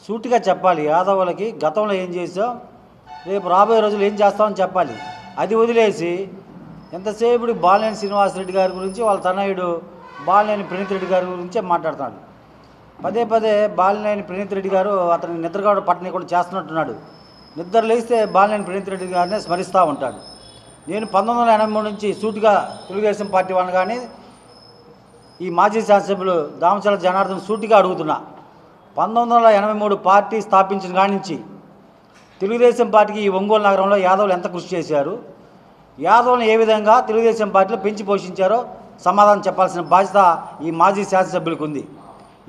సూటిగా చెప్పాలి. యాదవులకి గతంలో ఏం చేసాం, రేపు రాబోయే రోజులు ఏం చేస్తామని చెప్పాలి. అది వదిలేసి ఎంతసేపు బాలినేని శ్రీనివాసరెడ్డి గారి గురించి వాళ్ళ తనయుడు బాలినేని ప్రణీత్ రెడ్డి గారి గురించే మాట్లాడుతున్నాడు. పదే బాలినేని ప్రణీత్ రెడ్డి గారు అతని నిద్రగౌడ పట్టణ కూడా చేస్తున్నట్టున్నాడు. నిద్ర లేస్తే బాలినేని ప్రణీత్ రెడ్డి గారినే స్మరిస్తూ ఉంటాడు. నేను 1983 నుంచి సూటిగా తెలుగుదేశం పార్టీ వాళ్ళని కానీ ఈ మాజీ శాసనసభ్యులు దామచల జనార్దన్ సూటిగా అడుగుతున్నా, 1983 పార్టీ స్థాపించిన కాడి నుంచి తెలుగుదేశం పార్టీకి ఈ ఒంగోలు నగరంలో యాదవులు ఎంత కృషి చేశారు, యాదవులను ఏ విధంగా తెలుగుదేశం పార్టీలో పెంచి పోషించారో సమాధానం చెప్పాల్సిన బాధ్యత ఈ మాజీ శాసనసభ్యులకు ఉంది.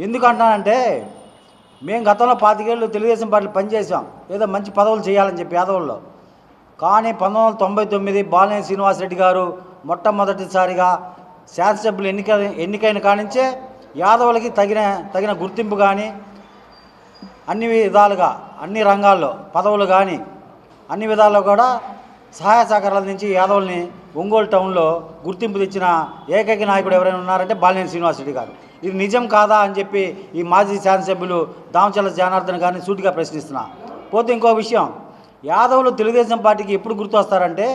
ఎందుకంటానంటే మేము గతంలో 25 ఏళ్ళు తెలుగుదేశం పార్టీలో పనిచేసాం, ఏదో మంచి పదవులు చేయాలని చెప్పి యాదవుల్లో. కానీ 1999 బాలినేని శ్రీనివాసరెడ్డి గారు మొట్టమొదటిసారిగా శాసనసభ్యులు ఎన్నికైన కానించే యాదవులకి తగిన గుర్తింపు కానీ అన్ని విధాలుగా అన్ని రంగాల్లో పదవులు కానీ అన్ని విధాల్లో కూడా సహాయ సహకారాల నుంచి యాదవుల్ని ఒంగోలు టౌన్లో గుర్తింపు తెచ్చిన ఏకైక నాయకుడు ఎవరైనా ఉన్నారంటే బాలినేని శ్రీనివాసరెడ్డి గారు. ఇది నిజం కాదా అని చెప్పి ఈ మాజీ శాసనసభ్యులు దామచల జనార్దన్ గారిని సూటిగా ప్రశ్నిస్తున్నా. పోతే ఇంకో విషయం, యాదవులు తెలుగుదేశం పార్టీకి ఎప్పుడు గుర్తొస్తారంటే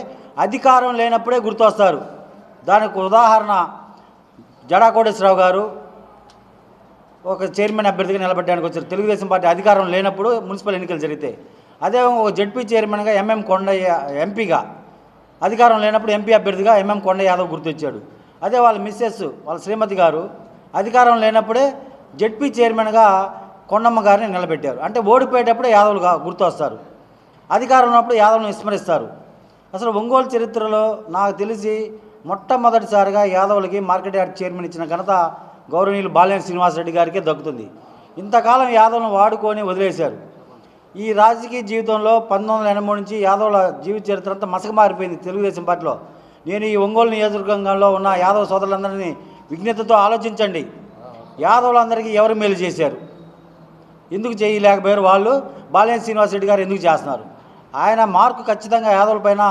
అధికారం లేనప్పుడే గుర్తొస్తారు. దానికి ఉదాహరణ జడా కోటేశ్వరరావు గారు ఒక చైర్మన్ అభ్యర్థిగా నిలబడడానికి వచ్చారు. తెలుగుదేశం పార్టీ అధికారం లేనప్పుడు మున్సిపల్ ఎన్నికలు జరిగితే. అదే ఒక జడ్పీ చైర్మన్గా ఎంఎం కొండయ్య ఎంపీగా అధికారం లేనప్పుడు ఎంపీ అభ్యర్థిగా ఎంఎం కొండయ్య యాదవ్ గుర్తొచ్చాడు. అదే వాళ్ళ మిస్సెస్ వాళ్ళ శ్రీమతి గారు అధికారం లేనప్పుడే జడ్పీ చైర్మన్గా కొండమ్మ గారిని నిలబెట్టారు. అంటే ఓడిపోయేటప్పుడే యాదవులు గుర్తొస్తారు, అధికారం ఉన్నప్పుడు యాదవులను విస్మరిస్తారు. అసలు ఒంగోలు చరిత్రలో నాకు తెలిసి మొట్టమొదటిసారిగా యాదవులకి మార్కెట్ యార్డ్ చైర్మన్ ఇచ్చిన ఘనత గౌరవనీయులు బాలినేని శ్రీనివాసరెడ్డి గారికే దక్కుతుంది. ఇంతకాలం యాదవులను వాడుకొని వదిలేశారు. ఈ రాజకీయ జీవితంలో 1983 నుంచి యాదవుల జీవిత చరిత్ర అంతా మసక మారిపోయింది తెలుగుదేశం పార్టీలో. నేను ఈ ఒంగోలు నియోజకవర్గంలో ఉన్న యాదవ సోదరులందరినీ విజ్ఞతతో ఆలోచించండి. యాదవులందరికీ ఎవరు మేలు చేశారు? ఎందుకు చేయలేకపోయారు? వాళ్ళు బాలినేని శ్రీనివాసరెడ్డి గారు ఎందుకు చేస్తున్నారు? ఆయన మార్కు ఖచ్చితంగా యాదవుల పైన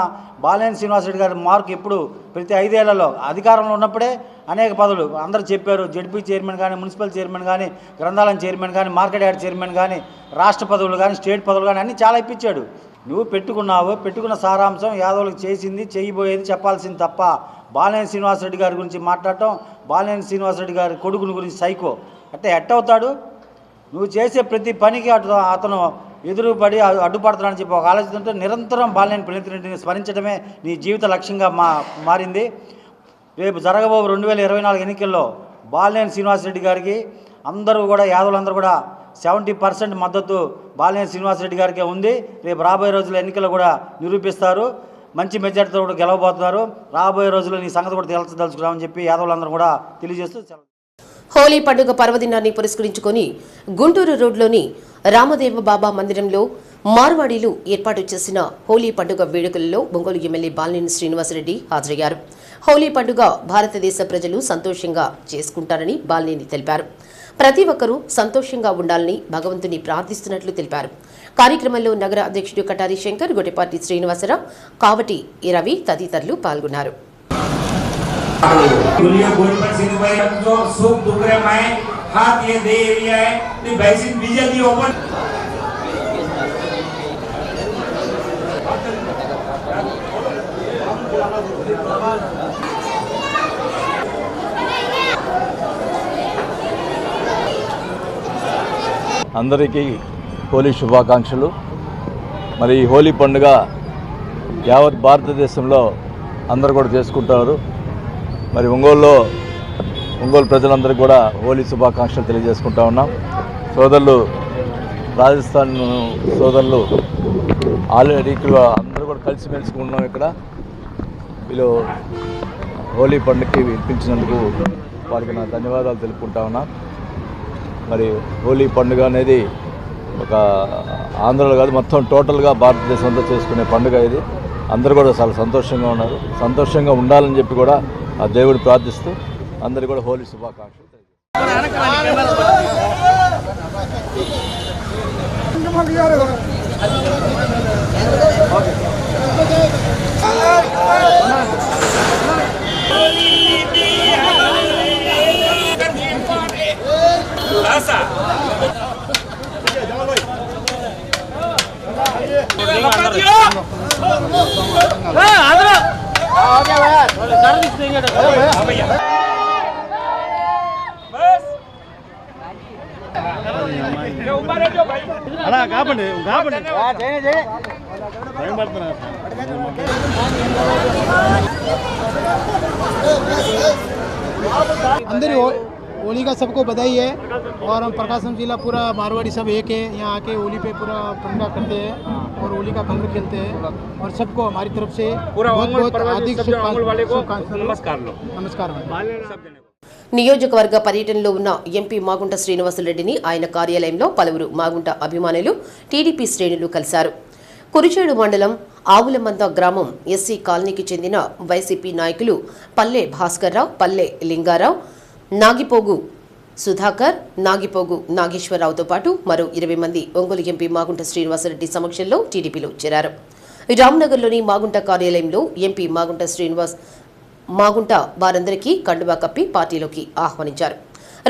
బాలినేని శ్రీనివాసరెడ్డి గారి మార్కు ఎప్పుడు ప్రతి 5 ఏళ్లలో అధికారంలో ఉన్నప్పుడే అనేక పదవులు అందరూ చెప్పారు. జడ్పీ చైర్మన్ కానీ, మున్సిపల్ చైర్మన్ కానీ, గ్రంథాలయం చైర్మన్ కానీ, మార్కెట్ యార్డ్ చైర్మన్ కానీ, రాష్ట్ర పదవులు కానీ, స్టేట్ పదవులు కానీ అన్నీ చాలా ఇప్పించాడు. నువ్వు పెట్టుకున్న సారాంశం యాదవులకు చేసింది చేయబోయేది చెప్పాల్సింది తప్ప బాలినేని శ్రీనివాసరెడ్డి గారి గురించి మాట్లాడటం, బాలినేని శ్రీనివాసరెడ్డి గారి కొడుకుని గురించి సైకో అంటే ఎట్టవుతాడు? నువ్వు చేసే ప్రతి పనికి అతను ఎదురుపడి అడ్డుపడుతున్నాడని చెప్పి ఒక ఆలోచనతో నిరంతరం బాలినేని ప్రణీతిరెడ్డిని స్మరించడమే నీ జీవిత లక్ష్యంగా మారింది. రేపు జరగబోయే 2024 ఎన్నికల్లో బాలినేని శ్రీనివాసరెడ్డి గారికి అందరూ కూడా యాదవులందరూ కూడా 70% మద్దతు బాలినేని శ్రీనివాసరెడ్డి గారికే ఉంది. రేపు రాబోయే రోజుల్లో ఎన్నికల్లో కూడా నిరూపిస్తారు. మంచి మెజార్టీతో కూడా గెలవబోతున్నారు. రాబోయే రోజుల్లో నీ సంగతి కూడా తెలుసుకున్నామని చెప్పి యాదవులందరూ కూడా తెలియజేస్తూ హోలీ పండుగ పర్వదినాన్ని పురస్కరించుకొని గుంటూరు రోడ్లోని రామదేవ బాబా మందిరంలో మార్వాడీలు ఏర్పాటు చేసిన హోలీ పండుగ వేడుకలలో ఒంగోలు ఎమ్మెల్యే బాలినేని శ్రీనివాసరెడ్డి హాజరయ్యారు. హోలీ పండుగ భారతదేశ ప్రజలు సంతోషంగా చేసుకుంటారని బాలినేని తెలిపారు. ప్రతి ఒక్కరూ సంతోషంగా ఉండాలని భగవంతుని ప్రార్థిస్తున్నట్లు తెలిపారు. కార్యక్రమంలో నగర అధ్యక్షుడు కటారి శంకర్, గొడ్డెపాటి శ్రీనివాసరావు, కావటి రవి తదితరులు పాల్గొన్నారు. అందరికీ హోలీ శుభాకాంక్షలు. మరి ఈ హోలీ పండుగ యావత్ భారతదేశంలో అందరూ కూడా చేసుకుంటారు. మరి ఒంగోలు ప్రజలందరికీ కూడా హోలీ శుభాకాంక్షలు తెలియజేసుకుంటా ఉన్నాం. సోదరులు రాజస్థాన్ సోదరులు ఆల్రెడీ అందరూ కూడా కలిసిమెలిసి ఉన్నాం. ఇక్కడ వీళ్ళు హోలీ పండుగకి పిలిచినందుకు వారికి నా ధన్యవాదాలు తెలుపుకుంటా ఉన్నా. మరి హోలీ పండుగ అనేది ఒక ఆంధ్రలో కాదు, మొత్తం టోటల్గా భారతదేశం అంతా చేసుకునే పండుగ ఇది. అందరూ కూడా చాలా సంతోషంగా ఉన్నారు. సంతోషంగా ఉండాలని చెప్పి కూడా ఆ దేవుడు ప్రార్థిస్తూ అందరికీ కూడా హోలీ శుభాకాంక్షలు. अंदर होली का सबको बधाई है और हम प्रकाशम जिला पूरा मारवाड़ी सब एक है। यहाँ आके होली पे पूरा पंडा करते हैं और होली का कलर खेलते हैं और सबको हमारी तरफ से बहुत हार्दिक नमस्कार। నియోజకవర్గ పర్యటనలో ఉన్న ఎంపీ మాగుంట శ్రీనివాసరెడ్డిని ఆయన కార్యాలయంలో పలువురు మాగుంట అభిమానులు, టీడీపీ శ్రేణులు కలిశారు. కురిచేడు మండలం ఆవులమంద గ్రామం ఎస్సీ కాలనీకి చెందిన వైసీపీ నాయకులు పల్లె భాస్కర్రావు, పల్లె లింగారావు, నాగిపోగు సుధాకర్, నాగిపోగు నాగేశ్వరరావుతో పాటు మరో 20 మంది ఒంగోలు ఎంపీ మాగుంట శ్రీనివాసరెడ్డి సమక్షంలో టీడీపీలో చేరారు. రామ్నగర్లోని మాగుంట కార్యాలయంలో ఎంపీ మాగుంట వారందరికీ కండువా కప్పి పార్టీలోకి ఆహ్వానించారు.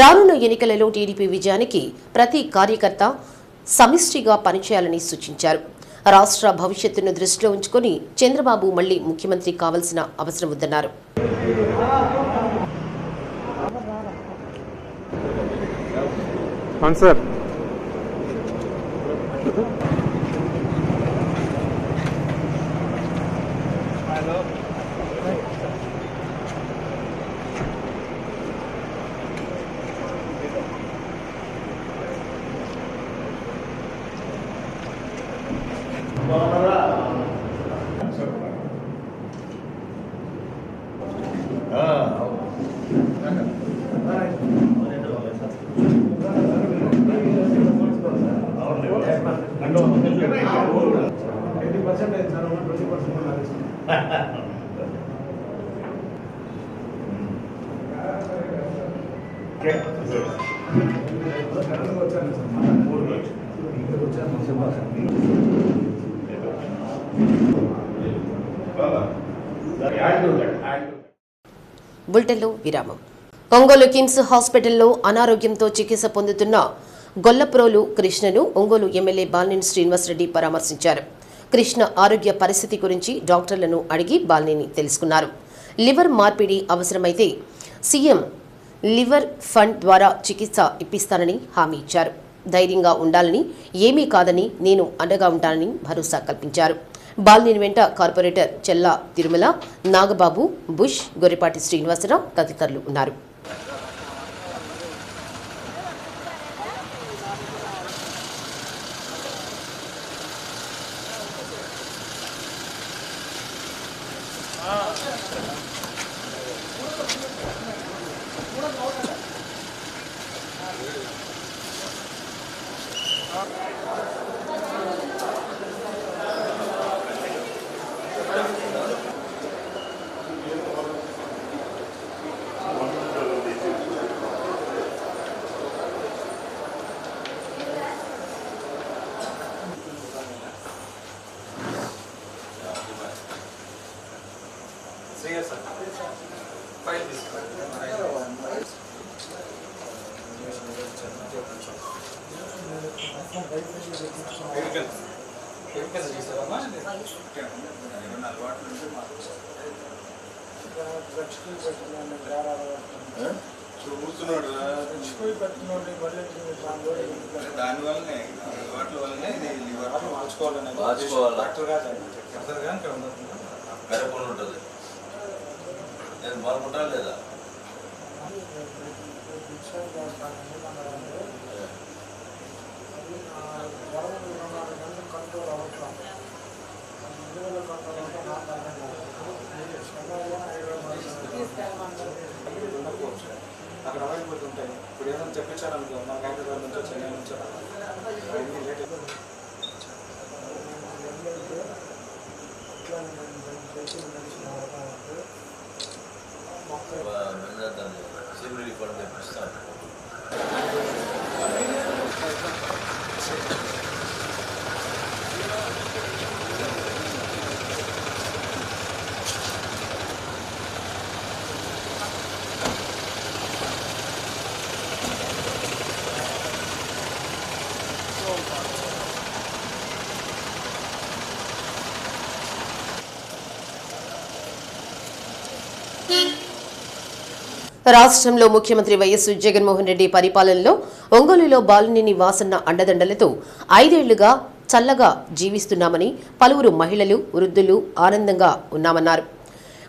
రానున్న ఎన్నికలలో టీడీపీ విజయానికి ప్రతి కార్యకర్త సమిష్టిగా పనిచేయాలని సూచించారు. రాష్ట్ర భవిష్యత్తును దృష్టిలో ఉంచుకొని చంద్రబాబు మళ్లీ ముఖ్యమంత్రి కావాల్సిన అవసరం ఉందన్నారు. బులెటిన్లో విరామం. ఒంగోలు కిమ్స్ హాస్పిటల్లో అనారోగ్యంతో చికిత్స పొందుతున్న గొల్లప్రోలు కృష్ణను ఒంగోలు ఎమ్మెల్యే బాలినేని శ్రీనివాసరెడ్డి పరామర్శించారు. కృష్ణ ఆరోగ్య పరిస్థితి గురించి డాక్టర్లను అడిగి బాలినేని తెలుసుకున్నారు. లివర్ మార్పిడి అవసరమైతే సీఎం లివర్ ఫండ్ ద్వారా చికిత్స ఇప్పిస్తానని హామీ ఇచ్చారు. ధైర్యంగా ఉండాలని, ఏమీ కాదని, నేను అండగా ఉంటానని భరోసా కల్పించారు. బాలినేని వెంట కార్పొరేటర్ చెల్లా తిరుమల, నాగబాబు, బుష్, గొర్రెపాటి శ్రీనివాసరావు తదితరులు ఉన్నారు. దానివల్లనే వాటి వల్లనే ఇది లివర్ మార్చుకోవాలని డాక్టర్ గారు కరెక్ట్ ఉంటుంది. నేను బాగుంటా లేదా అక్కడ అవైపోతుంటాయి. ఇప్పుడు ఏదైనా చెప్పించారనుకో, మాకు హైదరాబాద్ నుంచో చెన్నై నుంచో రాష్ట్రంలో ముఖ్యమంత్రి వైఎస్ జగన్మోహన్ రెడ్డి పరిపాలనలో ఒంగోలులో బాలినేని వాసన్న అండదండలతో 5 ఏళ్లుగా చల్లగా జీవిస్తున్నామని పలువురు మహిళలు, వృద్ధులు ఆనందంగా ఉన్నామన్నారు.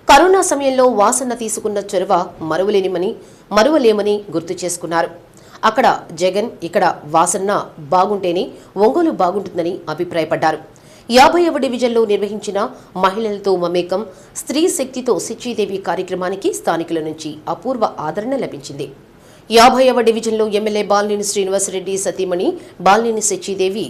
కరోనా సమయంలో వాసన్న తీసుకున్న చొరవ మరువలేమని గుర్తు చేసుకున్నారు. అక్కడ జగన్, ఇక్కడ వాసన్న బాగుంటేనే ఒంగోలు బాగుంటుందని అభిప్రాయపడ్డారు. 50వ డివిజన్లో నిర్వహించిన మహిళలతో మమేకం, స్త్రీ శక్తితో శచీదేవి కార్యక్రమానికి స్థానికుల నుంచి అపూర్వ ఆదరణ లభించింది. 50వ డివిజన్లో ఎమ్మెల్యే బాలినేని శ్రీనివాసరెడ్డి సతీమణి బాలినేని శచీదేవి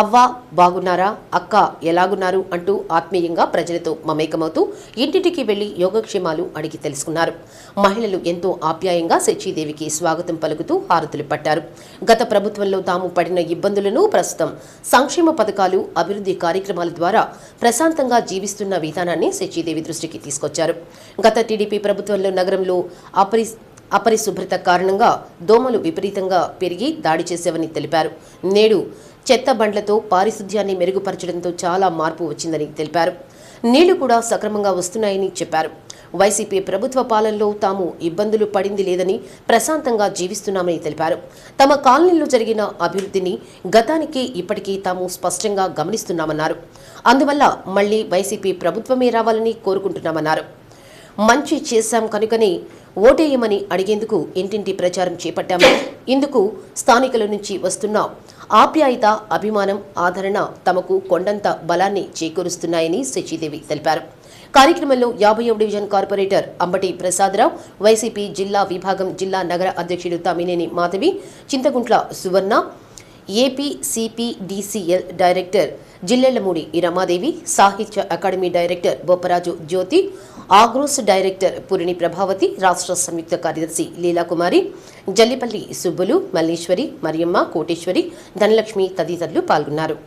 అవ్వ బాగున్నారా, అక్క ఎలాగున్నారు అంటూ ఆత్మీయంగా ప్రజలతో మమేకమవుతూ ఇంటింటికి వెళ్లి యోగక్షేమాలు అడిగి తెలుసుకున్నారు. మహిళలు ఎంతో ఆప్యాయంగా శచీదేవికి స్వాగతం పలుకుతూ హారతులు పట్టారు. గత ప్రభుత్వంలో తాము పడిన ఇబ్బందులను, ప్రస్తుతం సంక్షేమ పథకాలు, అభివృద్ధి కార్యక్రమాల ద్వారా ప్రశాంతంగా జీవిస్తున్న విధానాన్ని శచీదేవి దృష్టికి తీసుకొచ్చారు. గత టీడీపీ ప్రభుత్వంలో నగరంలో అపరిశుభ్రత కారణంగా దోమలు విపరీతంగా పెరిగి దాడి చేసేవని తెలిపారు. నేడు చెత్త బండ్లతో పారిశుధ్యాన్ని మెరుగుపరచడంతో చాలా మార్పు వచ్చిందని తెలిపారు. నీళ్లు కూడా సక్రమంగా వస్తున్నాయని చెప్పారు. వైసీపీ ప్రభుత్వ పాలనలో తాము ఇబ్బందులు పడింది లేదని, ప్రశాంతంగా జీవిస్తున్నామని తెలిపారు. తమ కాలనీలో జరిగిన అభివృద్ధిని గతానికి ఇప్పటికీ తాము స్పష్టంగా గమనిస్తున్నామన్నారు. అందువల్ల మళ్లీ వైసీపీ ప్రభుత్వమే రావాలని కోరుకుంటున్నామన్నారు. మంచి చేశాం కనుకనే ఓటేయమని అడిగేందుకు ఇంటింటి ప్రచారం చేపట్టామని, ఇందుకు స్థానికుల నుంచి వస్తున్న ఆప్యాయత, అభిమానం, ఆదరణ తమకు కొండంత బలాన్ని చేకూరుస్తున్నాయని శచీదేవి తెలిపారు. కార్యక్రమంలో 50వ డివిజన్ కార్పొరేటర్ అంబటి ప్రసాదరావు, వైసీపీ జిల్లా విభాగం జిల్లా నగర అధ్యక్షుడు తమ్మినేని మాధవి, చింతగుంట్ల సువర్ణ, ఏపీ సిపిడిసిఎల్ డైరెక్టర్ జిల్లెళ్లమూడి రమాదేవి, సాహిత్య academy director Bopparaju Jyothi, Agros director Purini Prabhavathi, రాష్ట్ర సంయుక్త కార్యదర్శి లీలాకుమారి, జల్లిపల్లి సుబ్బులు, మల్లీశ్వరి, మరియమ్మ, కోటేశ్వరి, ధనలక్ష్మి తదితరులు పాల్గొన్నారు.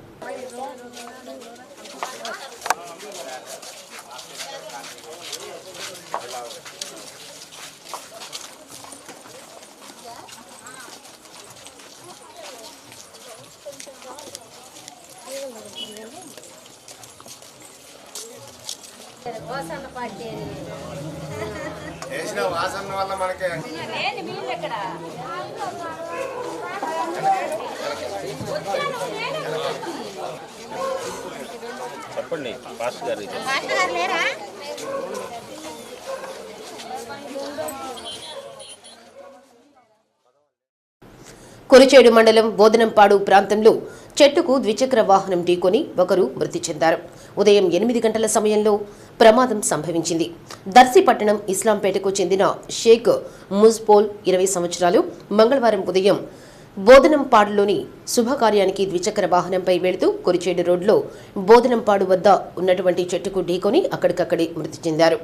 వేసిన వాసన వల్ల మనకి చెప్పండి పాస్టర్ గారు లేరా? కురిచేడు మండలం బోధనంపాడు ప్రాంతంలో చెట్టుకు ద్విచక్ర వాహనం ఢీకొని ఒకరు మృతి చెందారు. ఉదయం 8 గంటల సమయంలో ప్రమాదం సంభవించింది. దర్శి పట్టణం ఇస్లాంపేటకు చెందిన షేక్ ముజ్పోల్ 20 సంవత్సరాలు మంగళవారం ఉదయం బోధనంపాడులోని శుభకార్యానికి ద్విచక్ర వాహనంపై వెళుతూ కురిచేడు రోడ్లో బోధనంపాడు వద్ద ఉన్నటువంటి చెట్టుకు ఢీకొని అక్కడికక్కడే మృతి చెందారు.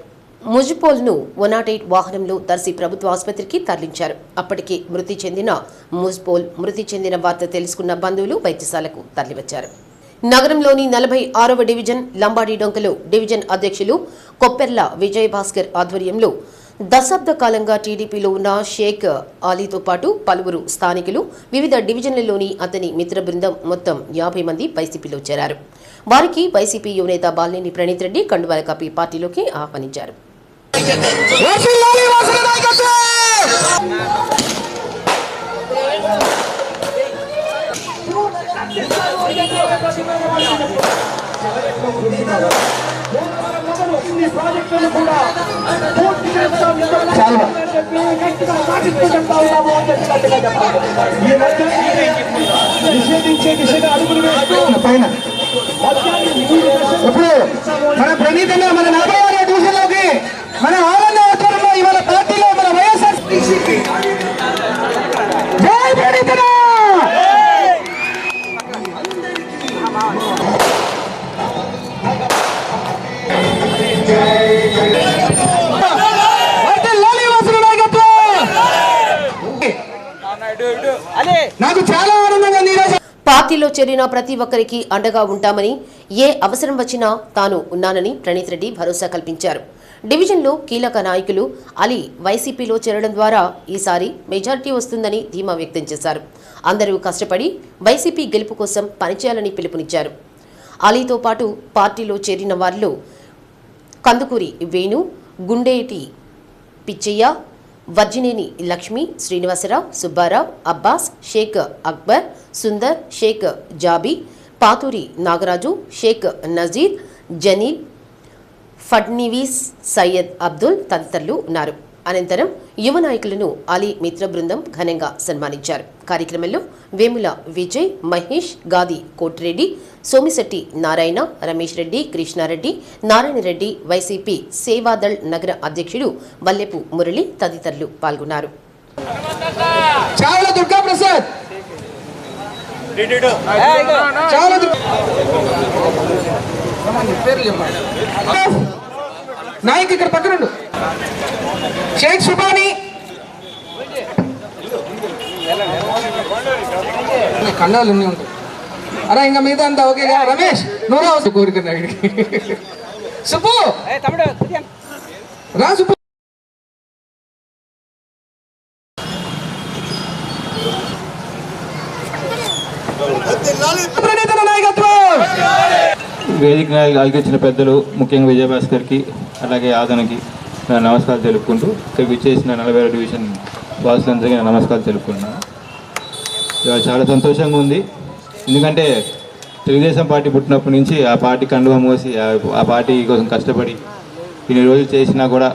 ముజ్పోల్ను 108 వాహనంలో దర్శి ప్రభుత్వ ఆసుపత్రికి తరలించారు. అప్పటికే మృతి చెందిన ముజ్పోల్ మృతి చెందిన వార్త తెలుసుకున్న బంధువులు వైద్యశాలకు తరలివచ్చారు. నగరంలోని 46వ డివిజన్ లంబాడి డొంకలో డివిజన్ అధ్యక్షులు కొప్పెర్ల విజయభాస్కర్ ఆధ్వర్యంలో దశాబ్ద కాలంగా టీడీపీలో ఉన్న షేక్ అలీతో పాటు పలువురు స్థానికులు వివిధ డివిజన్లలోని అతని మిత్ర బృందం మొత్తం 50 మంది వైసీపీలో చేరారు. వారికి వైసీపీ యువనేత బాలినేని ప్రణీత్ రెడ్డి కండువాల కప్పి పార్టీలోకి ఆహ్వానించారు. ఇప్పుడు మన ప్రణీతంగా మన 46వ డివిజన్లోకి మన ఆనంద ఆధ్వర్యంలో ఇవాళ పార్టీలో మన వైఎస్ఆర్ జై ప్రణీతన నాకు చాలా ఆనందంగా ఈరోజు పార్టీలో చేరిన ప్రతి ఒక్కరికి అండగా ఉంటామని, ఏ అవసరం వచ్చినా తాను ఉన్నానని ప్రణీత్ రెడ్డి భరోసా కల్పించారు. డివిజన్లో కీలక నాయకులు అలీ వైసీపీలో చేరడం ద్వారా ఈసారి మెజారిటీ వస్తుందని ధీమా వ్యక్తం చేశారు. అందరూ కష్టపడి వైసీపీ గెలుపు కోసం పనిచేయాలని పిలుపునిచ్చారు. అలీతో పాటు పార్టీలో చేరిన వారిలో కందుకూరి వేణు, గుండేటి పిచ్చయ్య, వర్జినేని లక్ష్మి, శ్రీనివాసరావు, సుబ్బారావు, అబ్బాస్, షేక్ అక్బర్, సుందర్, షేక్ జాబీ, పాతూరి నాగరాజు, షేక్ నజీర్, జనీల్, ఫడ్నీవీస్, సయ్యద్ అబ్దుల్ తదితరులు ఉన్నారు. అనంతరం యువ నాయకులను అలీ మిత్ర బృందం ఘనంగా సన్మానించారు. కార్యక్రమంలో వేముల విజయ్, మహేష్, గాది కోటిరెడ్డి, సోమిశెట్టి నారాయణ, రమేష్ రెడ్డి, కృష్ణారెడ్డి, నారాయణ రెడ్డి, వైసీపీ సేవాదళ్ నగర అధ్యక్షుడు వల్లెపు మురళి తదితరులు పాల్గొన్నారు. నాయక్ ఇక్కడ పక్కన షేక్ సుబానీ, కండాలు అన్నీ ఉంటాయి. అరే ఇంకా మీద అంతా ఓకేగా. రమేష్ నువ్వు కోరిక సుబ్బు రా సుబ్బు. వేదిక ఆగిచ్చిన పెద్దలు ముఖ్యంగా విజయభాస్కర్కి అలాగే ఆదనకి నా నమస్కారాలు తెలుపుకుంటూ ఇక్కడ విచ్చేసిన 40వ డివిజన్ వాసులందరికీ నా నమస్కారాలు తెలుపుకుంటున్నాను. ఇవాళ చాలా సంతోషంగా ఉంది. ఎందుకంటే తెలుగుదేశం పార్టీ పుట్టినప్పటి నుంచి ఆ పార్టీ కండువా మోసి ఆ పార్టీ కోసం కష్టపడి ఇన్ని రోజులు చేసినా కూడా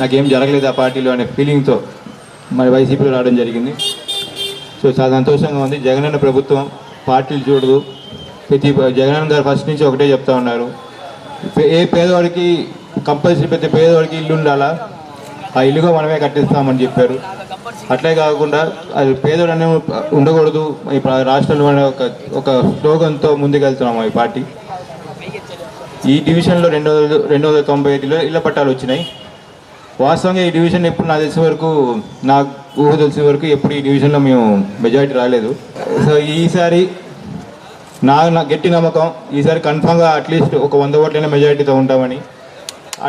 నాకేం జరగలేదు ఆ పార్టీలో అనే ఫీలింగ్తో మరి వైసీపీలో రావడం జరిగింది. సో చాలా సంతోషంగా ఉంది. జగనన్న ప్రభుత్వం పార్టీలు చూడదు. జగనన్న గారు ఫస్ట్ నుంచి ఒకటే చెప్తా ఉన్నారు, ఏ పేదవాడికి కంపల్సరీ ప్రతి పేదవాడికి ఇల్లు ఉండాలా, ఆ ఇల్లుగా మనమే కట్టిస్తామని చెప్పారు. అట్లే కాకుండా అది పేదోడు అనే ఉండకూడదు ఈ రాష్ట్రంలో అనే ఒక స్లోగన్తో ముందుకెళ్తున్నాము ఈ పార్టీ. ఈ డివిజన్లో 295 ఇళ్ల పట్టాలు వచ్చినాయి. వాస్తవంగా ఈ డివిజన్ ఎప్పుడు నాకు తెలిసే వరకు, నాకు ఊహ తెలిసే వరకు ఎప్పుడు ఈ డివిజన్లో మేము మెజారిటీ రాలేదు. సో ఈసారి నా గట్టి నమ్మకం ఈసారి కన్ఫామ్గా అట్లీస్ట్ ఒక 100 ఓట్లైనా మెజారిటీతో ఉంటామని.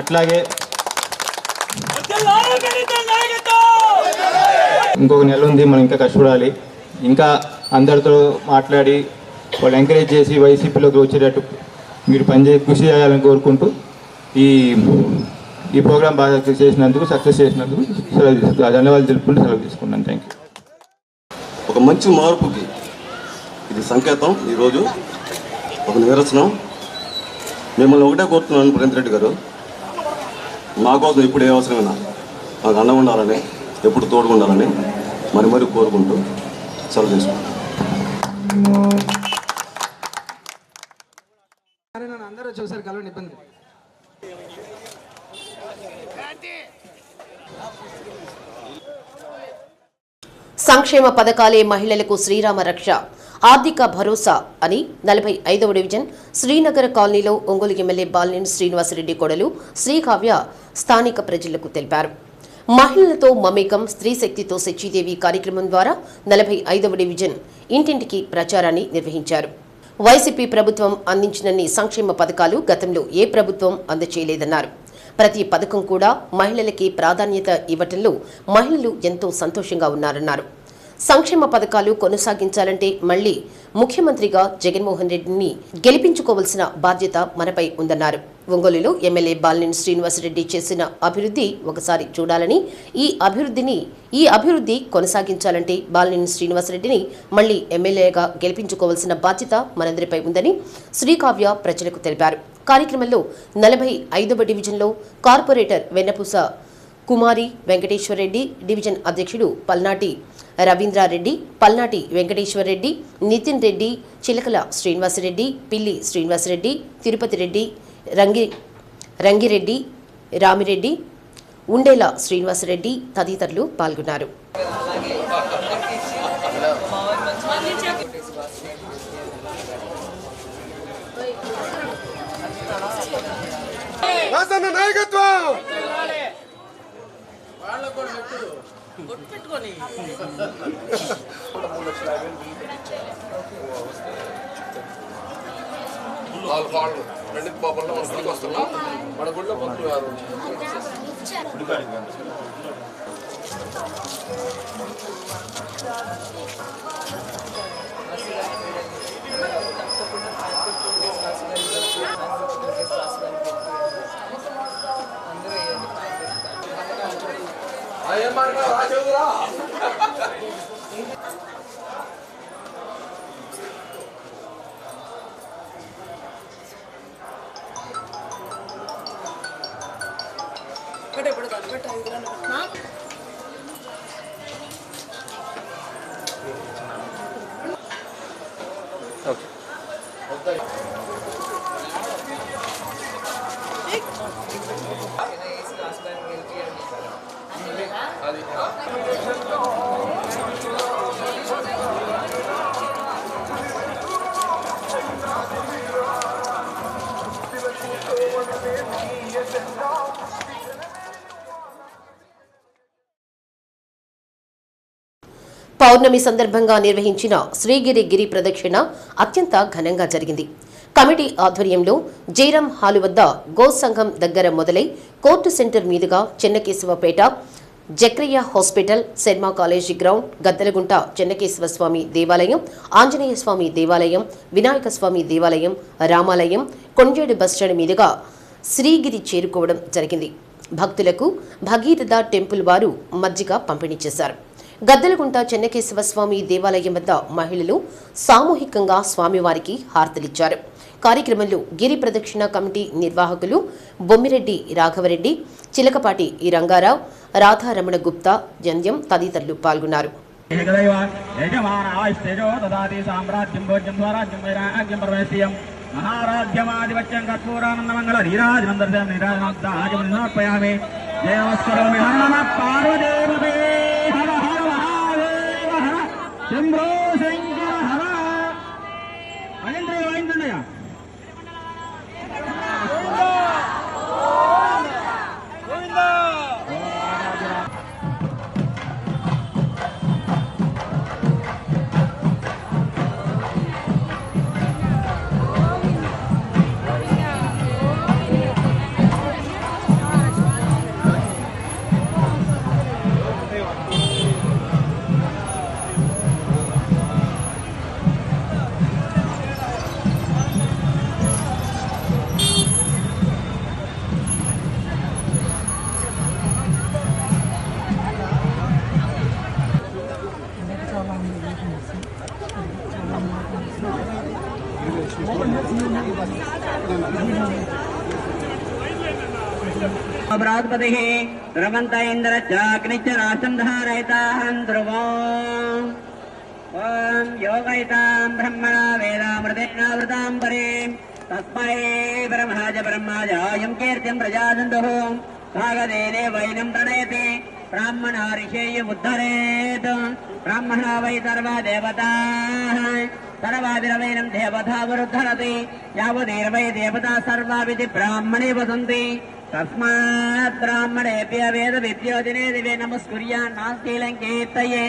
అట్లాగే ఇంకొక నెల ఉంది, మనం ఇంకా కష్టపడాలి. ఇంకా అందరితో మాట్లాడి వాళ్ళు ఎంకరేజ్ చేసి వైసీపీలోకి వచ్చేటట్టు మీరు కృషి చేయాలని కోరుకుంటూ ఈ ప్రోగ్రాం బాగా సక్సెస్ చేసినందుకు ధన్యవాదాలు తెలుపుకుంటూ సెలవు తీసుకున్నాను. Thank you. ఒక మంచి మార్పుకి ఇది సంకేతం. ఈరోజు ఒక నిదర్శనం. మిమ్మల్ని ఒకటే కోరుతున్నాను ప్రేమ్ రెడ్డి గారు, మా కోసం ఇప్పుడు ఏ అవసరమైనా మాకు అండగా ఉండాలని, ఎప్పుడు తోడుగా ఉండాలని మరి కోరుకుంటూ సెలవు తీసుకుంటాం. అందరూ చూసారు కలవని ఇబ్బంది. సంక్షేమ పథకాలే మహిళలకు శ్రీరామ రక్ష, ఆర్థిక భరోసా అని 45వ డివిజన్ శ్రీనగర్ కాలనీలో ఒంగోలు ఎమ్మెల్యే బాలినేని శ్రీనివాసరెడ్డి కోడలు శ్రీకావ్య స్థానిక ప్రజలకు తెలిపారు. మహిళలతో మమేకం, స్త్రీ శక్తితో శచీదేవి కార్యక్రమం ద్వారా 45వ డివిజన్ ఇంటింటికి ప్రచారాన్ని నిర్వహించారు. వైసీపీ ప్రభుత్వం అందించినన్ని సంక్షేమ పథకాలు గతంలో ఏ ప్రభుత్వం అందచేయలేదన్నారు. ప్రతి పథకం కూడా మహిళలకి ప్రాధాన్యత ఇవ్వటంలో మహిళలు ఎంతో సంతోషంగా ఉన్నారన్నారు. సంక్షేమ పథకాలు కొనసాగించాలంటే మళ్లీ ముఖ్యమంత్రిగా జగన్మోహన్ రెడ్డిని గెలిపించుకోవాల్సిన బాధ్యత మనపై ఉందన్నారు. ఒంగోలులో ఎమ్మెల్యే బాలినేని శ్రీనివాసరెడ్డి చేసిన అభివృద్ధి ఒకసారి చూడాలని, ఈ అభివృద్ధి కొనసాగించాలంటే బాలినేని శ్రీనివాసరెడ్డిని మళ్లీ ఎమ్మెల్యేగా గెలిపించుకోవాల్సిన బాధ్యత మనందరిపై ఉందని శ్రీకావ్య ప్రజలకు తెలిపారు. కార్యక్రమంలో 45వ డివిజన్లో కార్పొరేటర్ వెన్నపూస కుమారి వెంకటేశ్వరరెడ్డి, డివిజన్ అధ్యక్షుడు పల్నాటి రవీంద్రారెడ్డి, పల్నాటి వెంకటేశ్వరరెడ్డి, నితిన్ రెడ్డి, చిలకల శ్రీనివాసరెడ్డి, పిల్లి శ్రీనివాసరెడ్డి, తిరుపతి రెడ్డి, రంగిరెడ్డి, రామిరెడ్డి, ఉండేల శ్రీనివాసరెడ్డి తదితరులు పాల్గొన్నారు. పౌర్ణమి సందర్భంగా నిర్వహించిన శ్రీగిరి గిరి ప్రదక్షిణ అత్యంత ఘనంగా జరిగింది. కమిటీ ఆధ్వర్యంలో జైరాం హాలు వద్ద గో సంఘం దగ్గర మొదలై కోర్టు సెంటర్ మీదుగా Chennakesavapeta, Jakrayya hospital, Sharma college ground, Gaddalagunta Chennakesava Swamy దేవాలయం, ఆంజనేయ స్వామి దేవాలయం, వినాయక స్వామి దేవాలయం, రామాలయం, కొండేడు బస్టాండ్ మీదుగా శ్రీగిరి చేరుకోవడం జరిగింది. భక్తులకు భగీరథ టెంపుల్ వారు మజ్జిగ పంపిణీ చేశారు. గద్దలగుంట చెన్నకేశవ స్వామి దేవాలయం వద్ద మహిళలు సామూహికంగా స్వామివారికి హారతలిచ్చారు. కార్యక్రమంలో గిరి ప్రదక్షిణ కమిటీ నిర్వాహకులు బొమ్మిరెడ్డి రాఘవరెడ్డి, చిలకపాటి రంగారావు, రాధారమణ గుప్తా, జంధ్యం తదితరులు పాల్గొన్నారు. పార్వదేవ శంభో శంకర హర వాయించండియా. बृहस्पति ध्रुवंत इंद्रश्चाग्निश्च राष्ट्रं धारयिताहं ध्रुवम् ओम योगयितां ब्रह्मणा वेदामृतेनावृतां परीं तस्मै ब्रह्माज यं कीर्तिं प्रजाजन्तुः भागदेने वैनं प्रणयति ब्राह्मणा ऋषेयुमुद्धरेत् ब्राह्मणा वै सर्वा देवताः सर्वाभिरवैनं देवता वरुद्धरति यावदेवै देवता सर्वाविधि ब्राह्मणे वसन्ति तस्मात् ब्राह्मणेभ्य वेद विद्योदिने दिवे नमस्कुर्यान् नास्तीलं कीर्तये.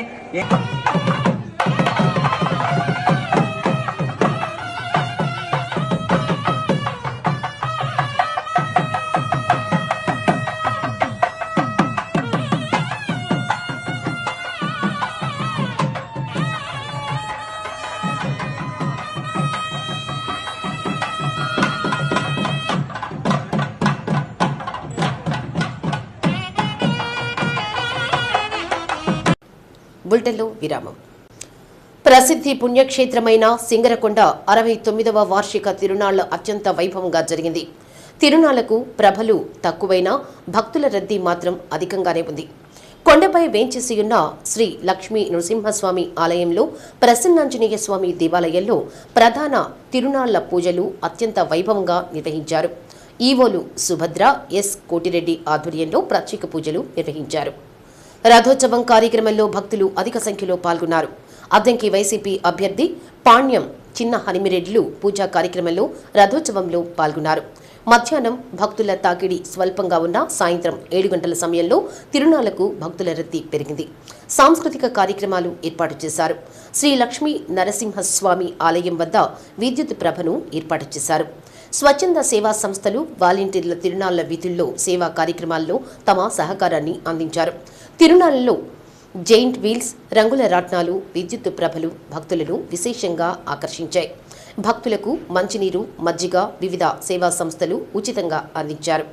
బులెటిన్లో విరామం. ప్రసిద్ధి పుణ్యక్షేత్రమైన సింగరకొండ 69వ వార్షిక తిరునాళ్ల అత్యంత వైభవంగా జరిగింది. తిరునాళ్లకు ప్రభలు తక్కువైనా భక్తుల రద్దీ మాత్రం అధికంగానే ఉంది. కొండపై వేంచేసియున్న శ్రీ లక్ష్మీ నృసింహస్వామి ఆలయంలో ప్రసన్నాంజనేయ స్వామి దేవాలయంలో ప్రధాన తిరునాళ్ల పూజలు అత్యంత వైభవంగా నిర్వహించారు. ఈవోలు సుభద్ర ఎస్ కోటిరెడ్డి ఆధ్వర్యంలో ప్రత్యేక పూజలు నిర్వహించారు. రథోత్సవం కార్యక్రమంలో భక్తులు అధిక సంఖ్యలో పాల్గొన్నారు. అద్దంకి వైసీపీ అభ్యర్థి పాణ్యం చిన్న హనిమిరెడ్డిలు పూజా కార్యక్రమంలో రథోత్సవంలో పాల్గొన్నారు. మధ్యాహ్నం భక్తుల తాకిడి స్వల్పంగా ఉన్న సాయంత్రం 7 గంటల సమయంలో తిరునాళ్లకు భక్తుల రద్దీ పెరిగింది. సాంస్కృతిక కార్యక్రమాలు ఏర్పాటు చేశారు. శ్రీ లక్ష్మీ నరసింహస్వామి ఆలయం వద్ద విద్యుత్ ప్రభను ఏర్పాటు చేశారు. స్వచ్ఛంద సేవా సంస్థలు వాలంటీర్ల తిరునాళ్ల వీధుల్లో సేవా కార్యక్రమాల్లో తమ సహకారాన్ని అందించారు. తిరునాళ్లలో జైంట్ వీల్స్, రంగుల రాట్నాలు, విద్యుత్ ప్రభలు భక్తులను విశేషంగా ఆకర్షించాయి. భక్తులకు మంచినీరు, మజ్జిగ వివిధ సేవా సంస్థలు ఉచితంగా అందించారు.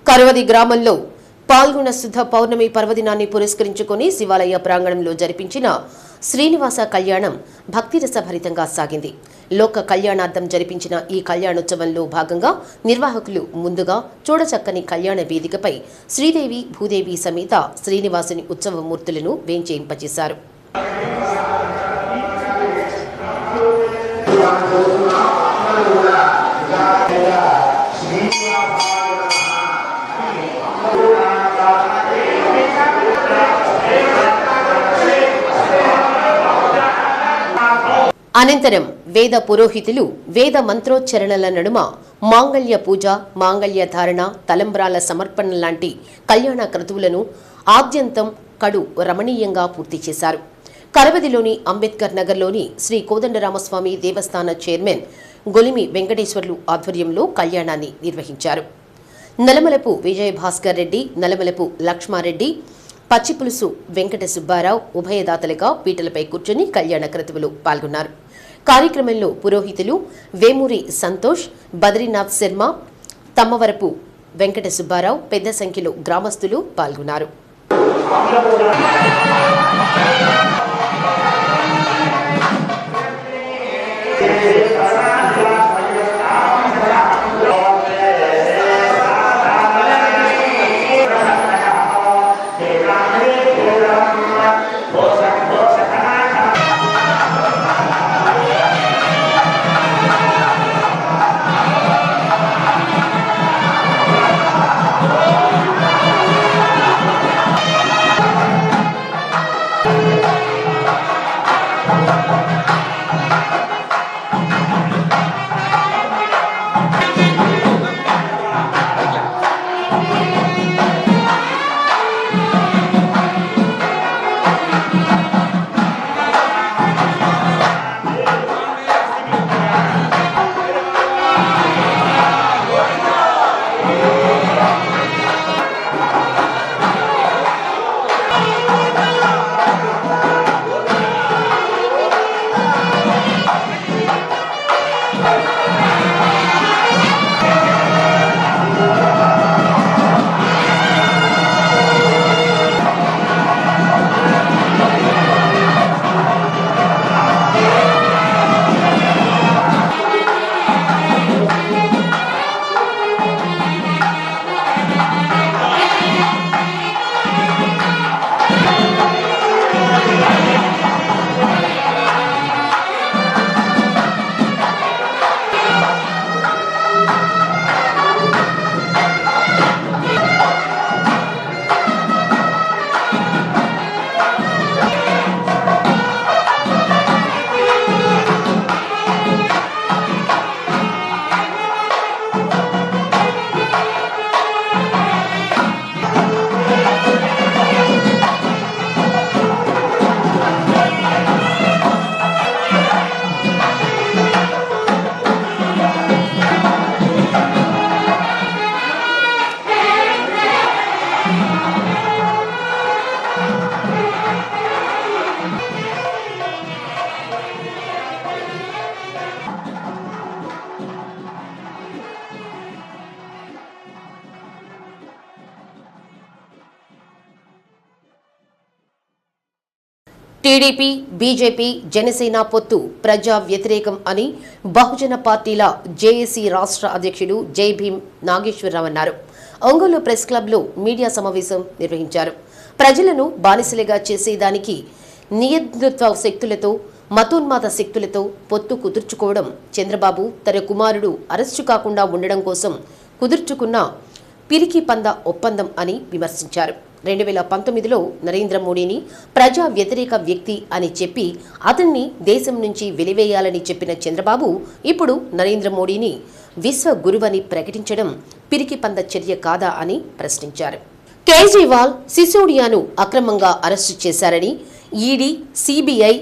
కరవది గ్రామంలో పాల్గొన శుద్ధ పౌర్ణమి పర్వదినాన్ని పురస్కరించుకుని శివాలయ ప్రాంగణంలో జరిపించిన శ్రీనివాస కళ్యాణం భక్తిరసభరితంగా సాగింది. లోక కళ్యాణార్థం జరిపించిన ఈ కళ్యాణోత్సవంలో భాగంగా నిర్వాహకులు ముందుగా చూడచక్కని కళ్యాణ వేదికపై శ్రీదేవి భూదేవి సమేత శ్రీనివాసుని ఉత్సవమూర్తులను వేంచేయింపజేశారు. అనంతరం వేద పురోహితులు వేద మంత్రోచ్చరణల నడుమ మాంగళ్య పూజ, మాంగళ్య ధారణ, తలంబ్రాల సమర్పణ లాంటి కళ్యాణ క్రతువులను ఆద్యంతం కడు రమణీయంగా పూర్తి చేశారు. కరవదిలోని అంబేద్కర్ నగర్లోని శ్రీ కోదండరామస్వామి దేవస్థాన చైర్మన్ గొలిమి వెంకటేశ్వర్లు ఆధ్వర్యంలో కళ్యాణాన్ని నిర్వహించారు. నలమలపు విజయభాస్కర్ రెడ్డి, నలమలపు లక్ష్మారెడ్డి, పచ్చిపులుసు వెంకట సుబ్బారావు ఉభయదాతలుగా పీటలపై కూర్చొని కళ్యాణ క్రతువులు పాల్గొన్నారు. కార్యక్రమంలో పురోహితులు వేమూరి సంతోష్, బద్రీనాథ్ శర్మ, తమ్మవరపు వెంకట సుబ్బారావు, పెద్ద సంఖ్యలో గ్రామస్తులు పాల్గొన్నారు. టీడీపీ, బీజేపీ, జనసేన పొత్తు ప్రజా వ్యతిరేకం అని బహుజన పార్టీల జేఏసీ రాష్ట్ర అధ్యక్షుడు జై భీమ్ నాగేశ్వరరావు అన్నారు. ఒంగోలు ప్రెస్ క్లబ్లో మీడియా సమావేశం నిర్వహించారు. ప్రజలను బానిసలుగా చేసేదానికి నియంతృత్వ శక్తులతో, మతోన్మాద శక్తులతో పొత్తు కుదుర్చుకోవడం చంద్రబాబు తన కుమారుడు అరెస్టు కాకుండా ఉండడం కోసం కుదుర్చుకున్న పిరికి పంద ఒప్పందం అని విమర్శించారు. 2019లో నరేంద్ర మోడీని ప్రజా వ్యతిరేక వ్యక్తి అని చెప్పి అతన్ని దేశం నుంచి వెలివేయాలని చెప్పిన చంద్రబాబు ఇప్పుడు నరేంద్ర మోడీని విశ్వ గురువని ప్రకటించడం పిరికి పంద చర్య కాదా అని ప్రశ్నించారు. కేజ్రీవాల్, సిసోడియాను అక్రమంగా అరెస్టు చేశారని ED, CBI,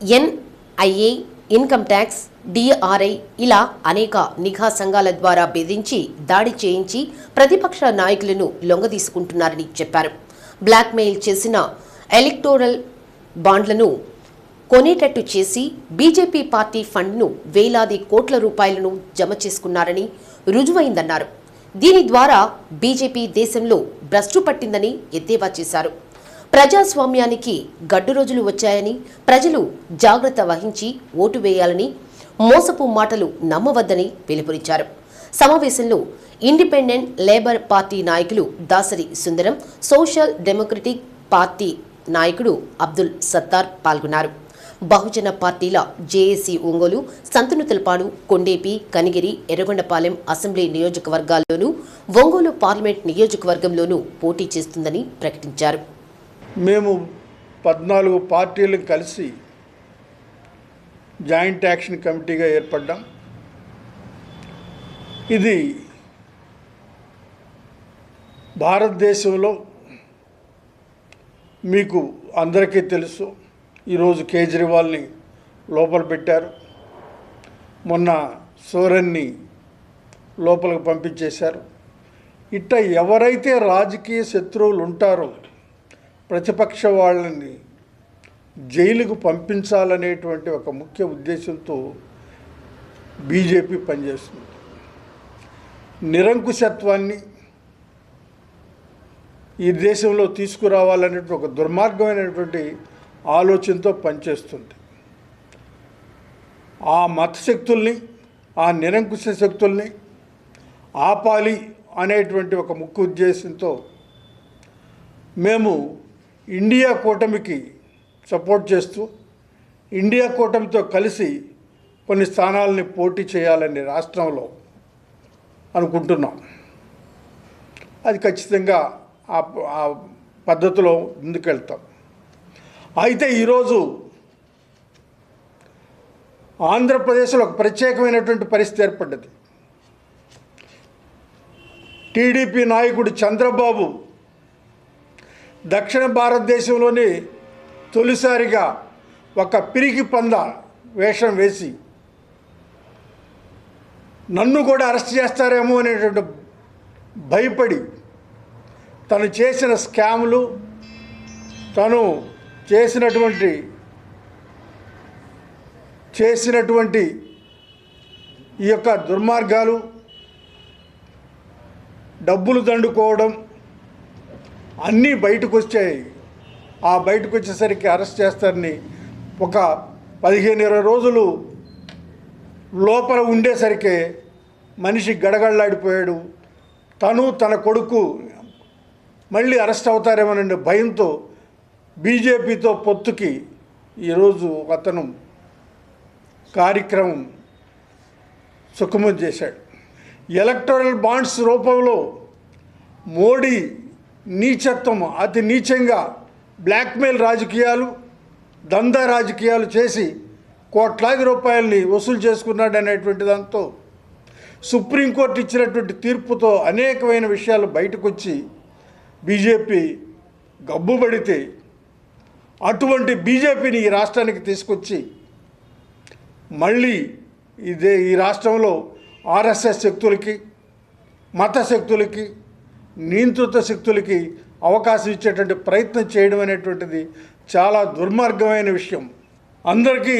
NIA, income tax, DRI ఇలా అనేక నిఘా సంఘాల ద్వారా బెదిరించి దాడి చేయించి ప్రతిపక్ష నాయకులను లొంగదీసుకుంటున్నారని చెప్పారు. బ్లాక్మెయిల్ చేసిన ఎలక్టోరల్ బాండ్లను కొనేటట్టు చేసి బీజేపీ పార్టీ ఫండ్ను వేలాది కోట్ల రూపాయలను జమ చేసుకున్నారని రుజువైందన్నారు. దీని ద్వారా బీజేపీ దేశంలో భ్రష్టు పట్టిందని ఎద్దేవా చేశారు. ప్రజాస్వామ్యానికి గడ్డు రోజులు వచ్చాయని, ప్రజలు జాగ్రత్త వహించి ఓటు వేయాలని, మోసపు మాటలు నమ్మవద్దని పిలుపునిచ్చారు. సమావేశంలో ఇండిపెండెంట్ లేబర్ పార్టీ నాయకులు Dasari Sundaram, social democratic party నాయకుడు అబ్దుల్ సత్తార్ పాల్గొన్నారు. బహుజన పార్టీల జేఏసీ ఒంగోలు, సంతనుతలపాడు, కొండేపి, కనిగిరి, ఎర్రగొండపాలెం అసెంబ్లీ నియోజకవర్గాల్లోనూ ఒంగోలు పార్లమెంట్ నియోజకవర్గంలోనూ పోటీ చేస్తుందని ప్రకటించారు. మేము 14 పార్టీలు కలిసి జాయింట్ యాక్షన్ కమిటీగా ఏర్పడ్డాం. ఇది భారతదేశంలో మీకు అందరికీ తెలుసు, ఈరోజు కేజ్రీవాల్ని లోపల పెట్టారు, మొన్న సోరెన్ని లోపలికి పంపించేశారు. ఇట్ట ఎవరైతే రాజకీయ శత్రువులు ఉంటారో ప్రతిపక్ష వాళ్ళని జైలుకు పంపించాలనేటువంటి ఒక ముఖ్య ఉద్దేశంతో బీజేపీ పనిచేస్తుంది. నిరంకుశత్వాన్ని ఈ దేశంలో తీసుకురావాలనేటువంటి ఒక దుర్మార్గమైనటువంటి ఆలోచనతో పనిచేస్తుంది. ఆ మత శక్తుల్ని, ఆ నిరంకుశ శక్తుల్ని ఆపాలి అనేటువంటి ఒక ముఖ్య ఉద్దేశంతో మేము ఇండియా కూటమికి సపోర్ట్ చేస్తూ ఇండియా కూటమితో కలిసి కొన్ని స్థానాలని పోటీ చేయాలని రాష్ట్రంలో అనుకుంటున్నాం. అది ఖచ్చితంగా ఆ పద్ధతిలో ముందుకెళ్తాం. అయితే ఈరోజు ఆంధ్రప్రదేశ్లో ఒక ప్రత్యేకమైనటువంటి పరిస్థితి ఏర్పడ్డది. టీడీపీ నాయకుడు చంద్రబాబు దక్షిణ భారతదేశంలోని తొలిసారిగా ఒక పిరికి పంద వేషం వేసి నన్ను కూడా అరెస్ట్ చేస్తారేమో అనేటువంటి భయపడి తను చేసిన స్కాములు, తను చేసినటువంటి ఈ యొక్క దుర్మార్గాలు, డబ్బులు దండుకోవడం అన్నీ బయటకు వచ్చాయి. ఆ బయటకు వచ్చేసరికి అరెస్ట్ చేస్తారని ఒక 15-20 రోజులు లోపల ఉండేసరికి మనిషి గడగడలాడిపోయాడు. తను తన కొడుకు మళ్ళీ అరెస్ట్ అవుతారేమోనండి భయంతో బీజేపీతో పొత్తుకి ఈరోజు అతను కార్యక్రమం సుఖమం చేశాడు. ఎలక్టోరల్ బాండ్స్ రూపంలో మోడీ నీచత్వం, అతి నీచంగా బ్లాక్మెయిల్ రాజకీయాలు, దందా రాజకీయాలు చేసి కోట్లాది రూపాయలని వసూలు చేసుకున్నాడు అనేటువంటి దాంతో సుప్రీంకోర్టు ఇచ్చినటువంటి తీర్పుతో అనేకమైన విషయాలు బయటకు వచ్చి బీజేపీ గబ్బుబడితే అటువంటి బీజేపీని ఈ రాష్ట్రానికి తీసుకొచ్చి మళ్ళీ ఈ రాష్ట్రంలో ఆర్ఎస్ఎస్ శక్తులకి, మత శక్తులకి, నియంత్రిత శక్తులకి అవకాశం ఇచ్చేటువంటి ప్రయత్నం చేయడం అనేటువంటిది చాలా దుర్మార్గమైన విషయం. అందరికీ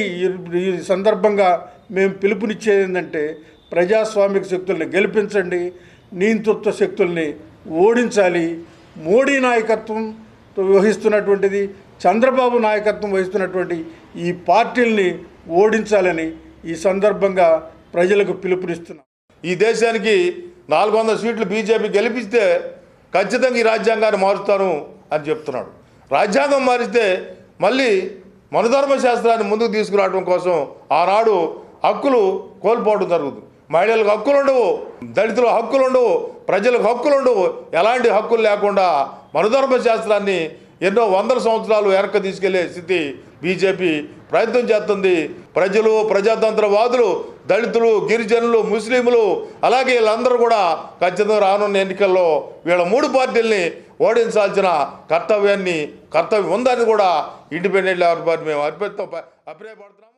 ఈ సందర్భంగా మేము పిలుపునిచ్చేది ఏంటంటే ప్రజాస్వామిక శక్తుల్ని గెలిపించండి, నియంతృత్వ శక్తుల్ని ఓడించాలి. మోడీ నాయకత్వం వహిస్తున్నటువంటిది, చంద్రబాబు నాయకత్వం వహిస్తున్నటువంటి ఈ పార్టీల్ని ఓడించాలని ఈ సందర్భంగా ప్రజలకు పిలుపునిస్తున్నాం. ఈ దేశానికి 400 సీట్లు బీజేపీ గెలిపిస్తే ఖచ్చితంగా ఈ రాజ్యాంగాన్ని మారుస్తాను అని చెప్తున్నాడు. రాజ్యాంగం మారిస్తే మళ్ళీ మనుధర్మ శాస్త్రాన్ని ముందుకు తీసుకురావడం కోసం ఆనాడు హక్కులు కోల్పోవడం జరుగుతుంది. మహిళలకు హక్కులు ఉండవు, దళితులకు హక్కులు ఉండవు, ప్రజలకు హక్కులు ఉండవు. ఎలాంటి హక్కులు లేకుండా మనుధర్మ శాస్త్రాన్ని ఎన్నో వందల సంవత్సరాలు వెనక్కి తీసుకెళ్లే స్థితి బీజేపీ ప్రయత్నం చేస్తుంది. ప్రజలు, ప్రజాతంత్రవాదులు, దళితులు, గిరిజనులు, ముస్లింలు అలాగే వీళ్ళందరూ కూడా ఖచ్చితంగా రానున్న ఎన్నికల్లో వీళ్ళ 3 పార్టీల్ని ఓడించాల్సిన కర్తవ్యం ఉందని కూడా ఇండిపెండెంట్ లేబర్ పార్టీ మేము అభిప్రాయపడుతున్నాము.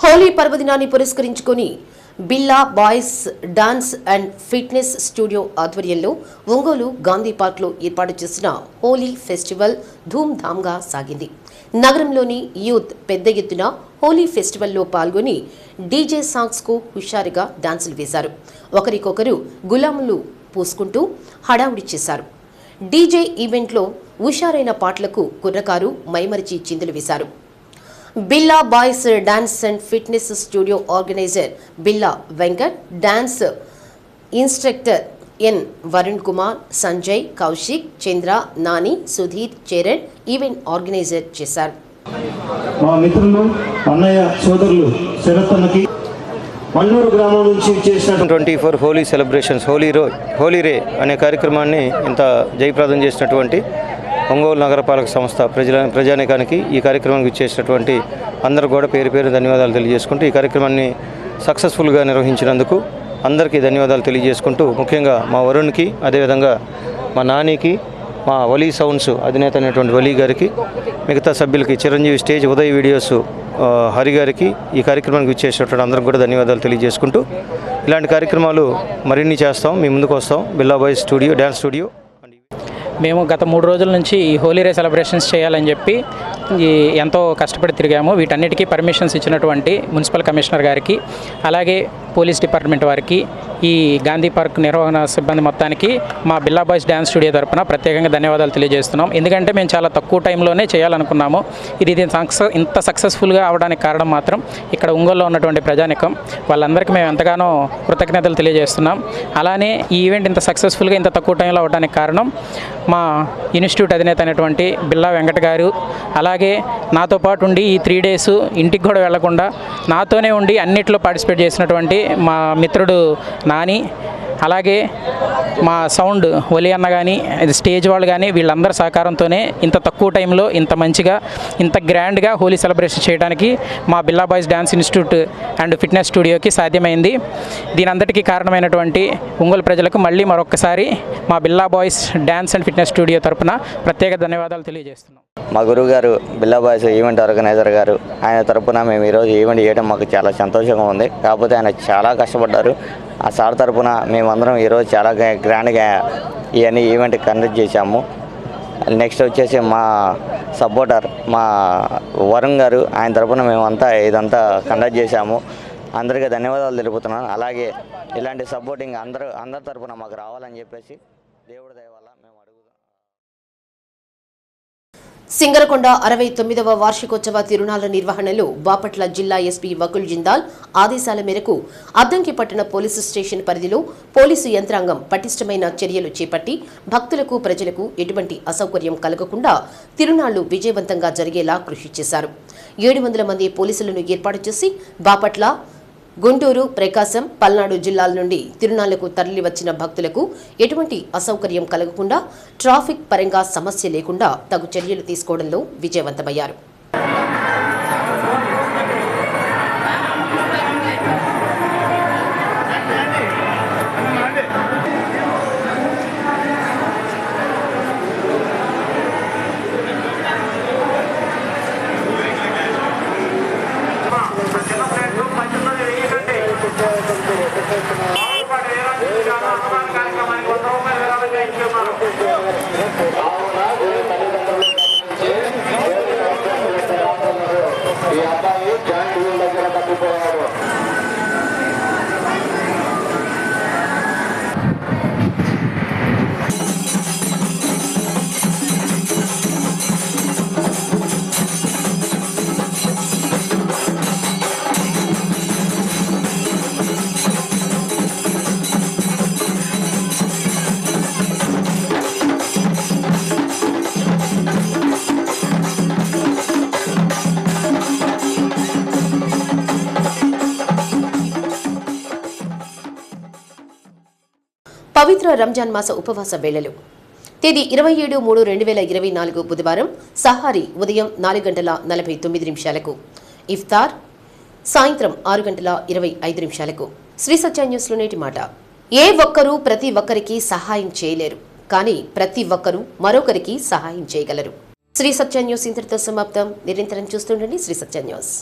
హోలీ పర్వదినాన్ని పురస్కరించుకుని బిల్లా boys dance and fitness studio ఆధ్వర్యంలో ఒంగోలు గాంధీ పార్క్లో ఏర్పాటు చేసిన హోలీ ఫెస్టివల్ ధూమ్ధామ్గా సాగింది. నగరంలోని యూత్ పెద్ద ఎత్తున హోలీ ఫెస్టివల్లో పాల్గొని డీజే సాంగ్స్కు హుషారుగా డాన్సులు వేశారు. ఒకరికొకరు గులాములు పూసుకుంటూ హడావుడి చేశారు. డీజే ఈవెంట్లో హుషారైన పాటలకు కుర్రకారు మైమరిచి చిందులు వేశారు. Billa boys dance and fitness studio organiser Billa Venkat, dance instructor N Varun Kumar, Sanjay, Kaushik, Chandra, Nani, Sudheer, Charan event organiser చేశారు. మా మిత్రులు అన్నయ్య సోదరులు శరతన్నకి మల్లూరు గ్రామం నుంచి చేసిన 24 హోలీ సెలబ్రేషన్స్ హోలీ రే అనే కార్యక్రమాన్ని ఇంత జయప్రదం చేసినటువంటి ఒంగోలు నగరపాలక సంస్థ ప్రజానీకానికి ఈ కార్యక్రమానికి ఇచ్చేసినటువంటి అందరూ కూడా పేరు పేరు ధన్యవాదాలు తెలియజేసుకుంటూ ఈ కార్యక్రమాన్ని సక్సెస్ఫుల్గా నిర్వహించినందుకు అందరికీ ధన్యవాదాలు తెలియజేసుకుంటూ ముఖ్యంగా మా వరుణ్కి, అదేవిధంగా మా నానికి, మా వలీ సౌండ్స్ అధినేత అయినటువంటి వలీ గారికి, మిగతా సభ్యులకి, చిరంజీవి స్టేజ్ ఉదయ్ వీడియోస్ హరి గారికి, ఈ కార్యక్రమానికి ఇచ్చేసినటువంటి అందరికి కూడా ధన్యవాదాలు తెలియజేసుకుంటూ ఇలాంటి కార్యక్రమాలు మరిన్ని చేస్తాం, మీ ముందుకు వస్తాం. బిల్లా బాయ్స్ స్టూడియో, డ్యాన్స్ స్టూడియో. మేము గత 3 రోజుల నుంచి ఈ హోలీ రే సెలబ్రేషన్స్ చేయాలని చెప్పి ఎంతో కష్టపడి తిరిగాము. వీటన్నిటికీ పర్మిషన్స్ ఇచ్చినటువంటి మున్సిపల్ కమిషనర్ గారికి, అలాగే పోలీస్ డిపార్ట్మెంట్ వారికి, ఈ గాంధీ పార్క్ నిర్వహణ సిబ్బంది మొత్తానికి మా బిల్లా బాయ్స్ డ్యాన్స్ స్టూడియో తరపున ప్రత్యేకంగా ధన్యవాదాలు తెలియజేస్తున్నాం. ఎందుకంటే మేము చాలా తక్కువ టైంలోనే చేయాలనుకున్నాము. ఇది ఇంత సక్సెస్ఫుల్గా అవడానికి కారణం మాత్రం ఇక్కడ ఒంగోలులో ఉన్నటువంటి ప్రజానికం, వాళ్ళందరికీ మేము ఎంతగానో కృతజ్ఞతలు తెలియజేస్తున్నాం. అలానే ఈ ఈవెంట్ ఇంత సక్సెస్ఫుల్గా ఇంత తక్కువ టైంలో అవడానికి కారణం మా ఇన్స్టిట్యూట్ అధినేత అయినటువంటి బిల్లా వెంకట గారు, అలాగే నాతో పాటు ఉండి ఈ 3 days ఇంటికి కూడా వెళ్లకుండా నాతోనే ఉండి అన్నిట్లో పార్టిసిపేట్ చేసినటువంటి మా మిత్రుడు నాని, అలాగే మా సౌండ్ ఒలి అన్న కానీ, స్టేజ్ వాళ్ళు కానీ, వీళ్ళందరి సహకారంతోనే ఇంత తక్కువ టైంలో ఇంత మంచిగా ఇంత గ్రాండ్గా హోలీ సెలబ్రేషన్ చేయడానికి మా బిల్లా boys dance institute and fitness స్టూడియోకి సాధ్యమైంది. దీని అంతటికీ కారణమైనటువంటి ఒంగోలు ప్రజలకు మళ్ళీ మరొకసారి మా బిల్లా boys dance and fitness studio తరపున ప్రత్యేక ధన్యవాదాలు తెలియజేస్తున్నాం. మా గురువు గారు బిల్లా బాయ్స్ ఈవెంట్ ఆర్గనైజర్ గారు, ఆయన తరపున మేము ఈరోజు ఈవెంట్ చేయడం మాకు చాలా సంతోషంగా ఉంది. కాకపోతే ఆయన చాలా కష్టపడ్డారు. ఆ సార్ తరపున మేమందరం ఈరోజు చాలా గ్రాండ్గా ఇవన్నీ ఈవెంట్ కండక్ట్ చేశాము. నెక్స్ట్ వచ్చేసి మా సపోర్టర్ మా వరుణ్ గారు, ఆయన తరపున మేమంతా ఇదంతా కండక్ట్ చేశాము. అందరికీ ధన్యవాదాలు తెలుపుతున్నాను. అలాగే ఇలాంటి సపోర్టింగ్ అందరి తరపున మాకు రావాలని చెప్పేసి దేవుడి దయ వల్ల మేము అడుగుతాం. సింగరకొండ 69వ వార్షికోత్సవ తిరునాళ్ల నిర్వహణలో బాపట్ల జిల్లా ఎస్పీ వకుల్ జిందాల్ ఆదేశాల మేరకు అద్దంకి పట్టణ పోలీసు స్టేషన్ పరిధిలో పోలీసు యంత్రాంగం పటిష్టమైన చర్యలు చేపట్టి భక్తులకు, ప్రజలకు ఎటువంటి అసౌకర్యం కలగకుండా తిరునాళ్లు విజయవంతంగా జరిగేలా కృషి చేశారు. 700 మంది పోలీసులను ఏర్పాటు చేసి బాపట్ల, గుంటూరు, ప్రకాశం, పల్నాడు జిల్లాల నుండి తిరునాళ్లకు తరలివచ్చిన భక్తులకు ఎటువంటి అసౌకర్యం కలగకుండా, ట్రాఫిక్ పరంగా సమస్య లేకుండా తగు చర్యలు తీసుకోవడంలో విజయవంతమయ్యారు. పవిత్ర రంజాన్ మాస ఉపవాస వేళలు తేదీ 27/3/2024 బుధవారం సహారీ ఉదయం 4:49 ఇఫ్తార్ సాయంత్రం 6:25 శ్రీ సత్య న్యూస్లో నేటి మాట. ఏ ఒక్కరూ ప్రతి ఒక్కరికి సహాయం చేయలేరు, కానీ ప్రతి ఒక్కరూ మరొకరికి సహాయం చేయగలరు. శ్రీ సత్య న్యూస్ ఇంతటితో సమాప్తం. నిరంతరం చూస్తుండండి శ్రీ సత్య న్యూస్.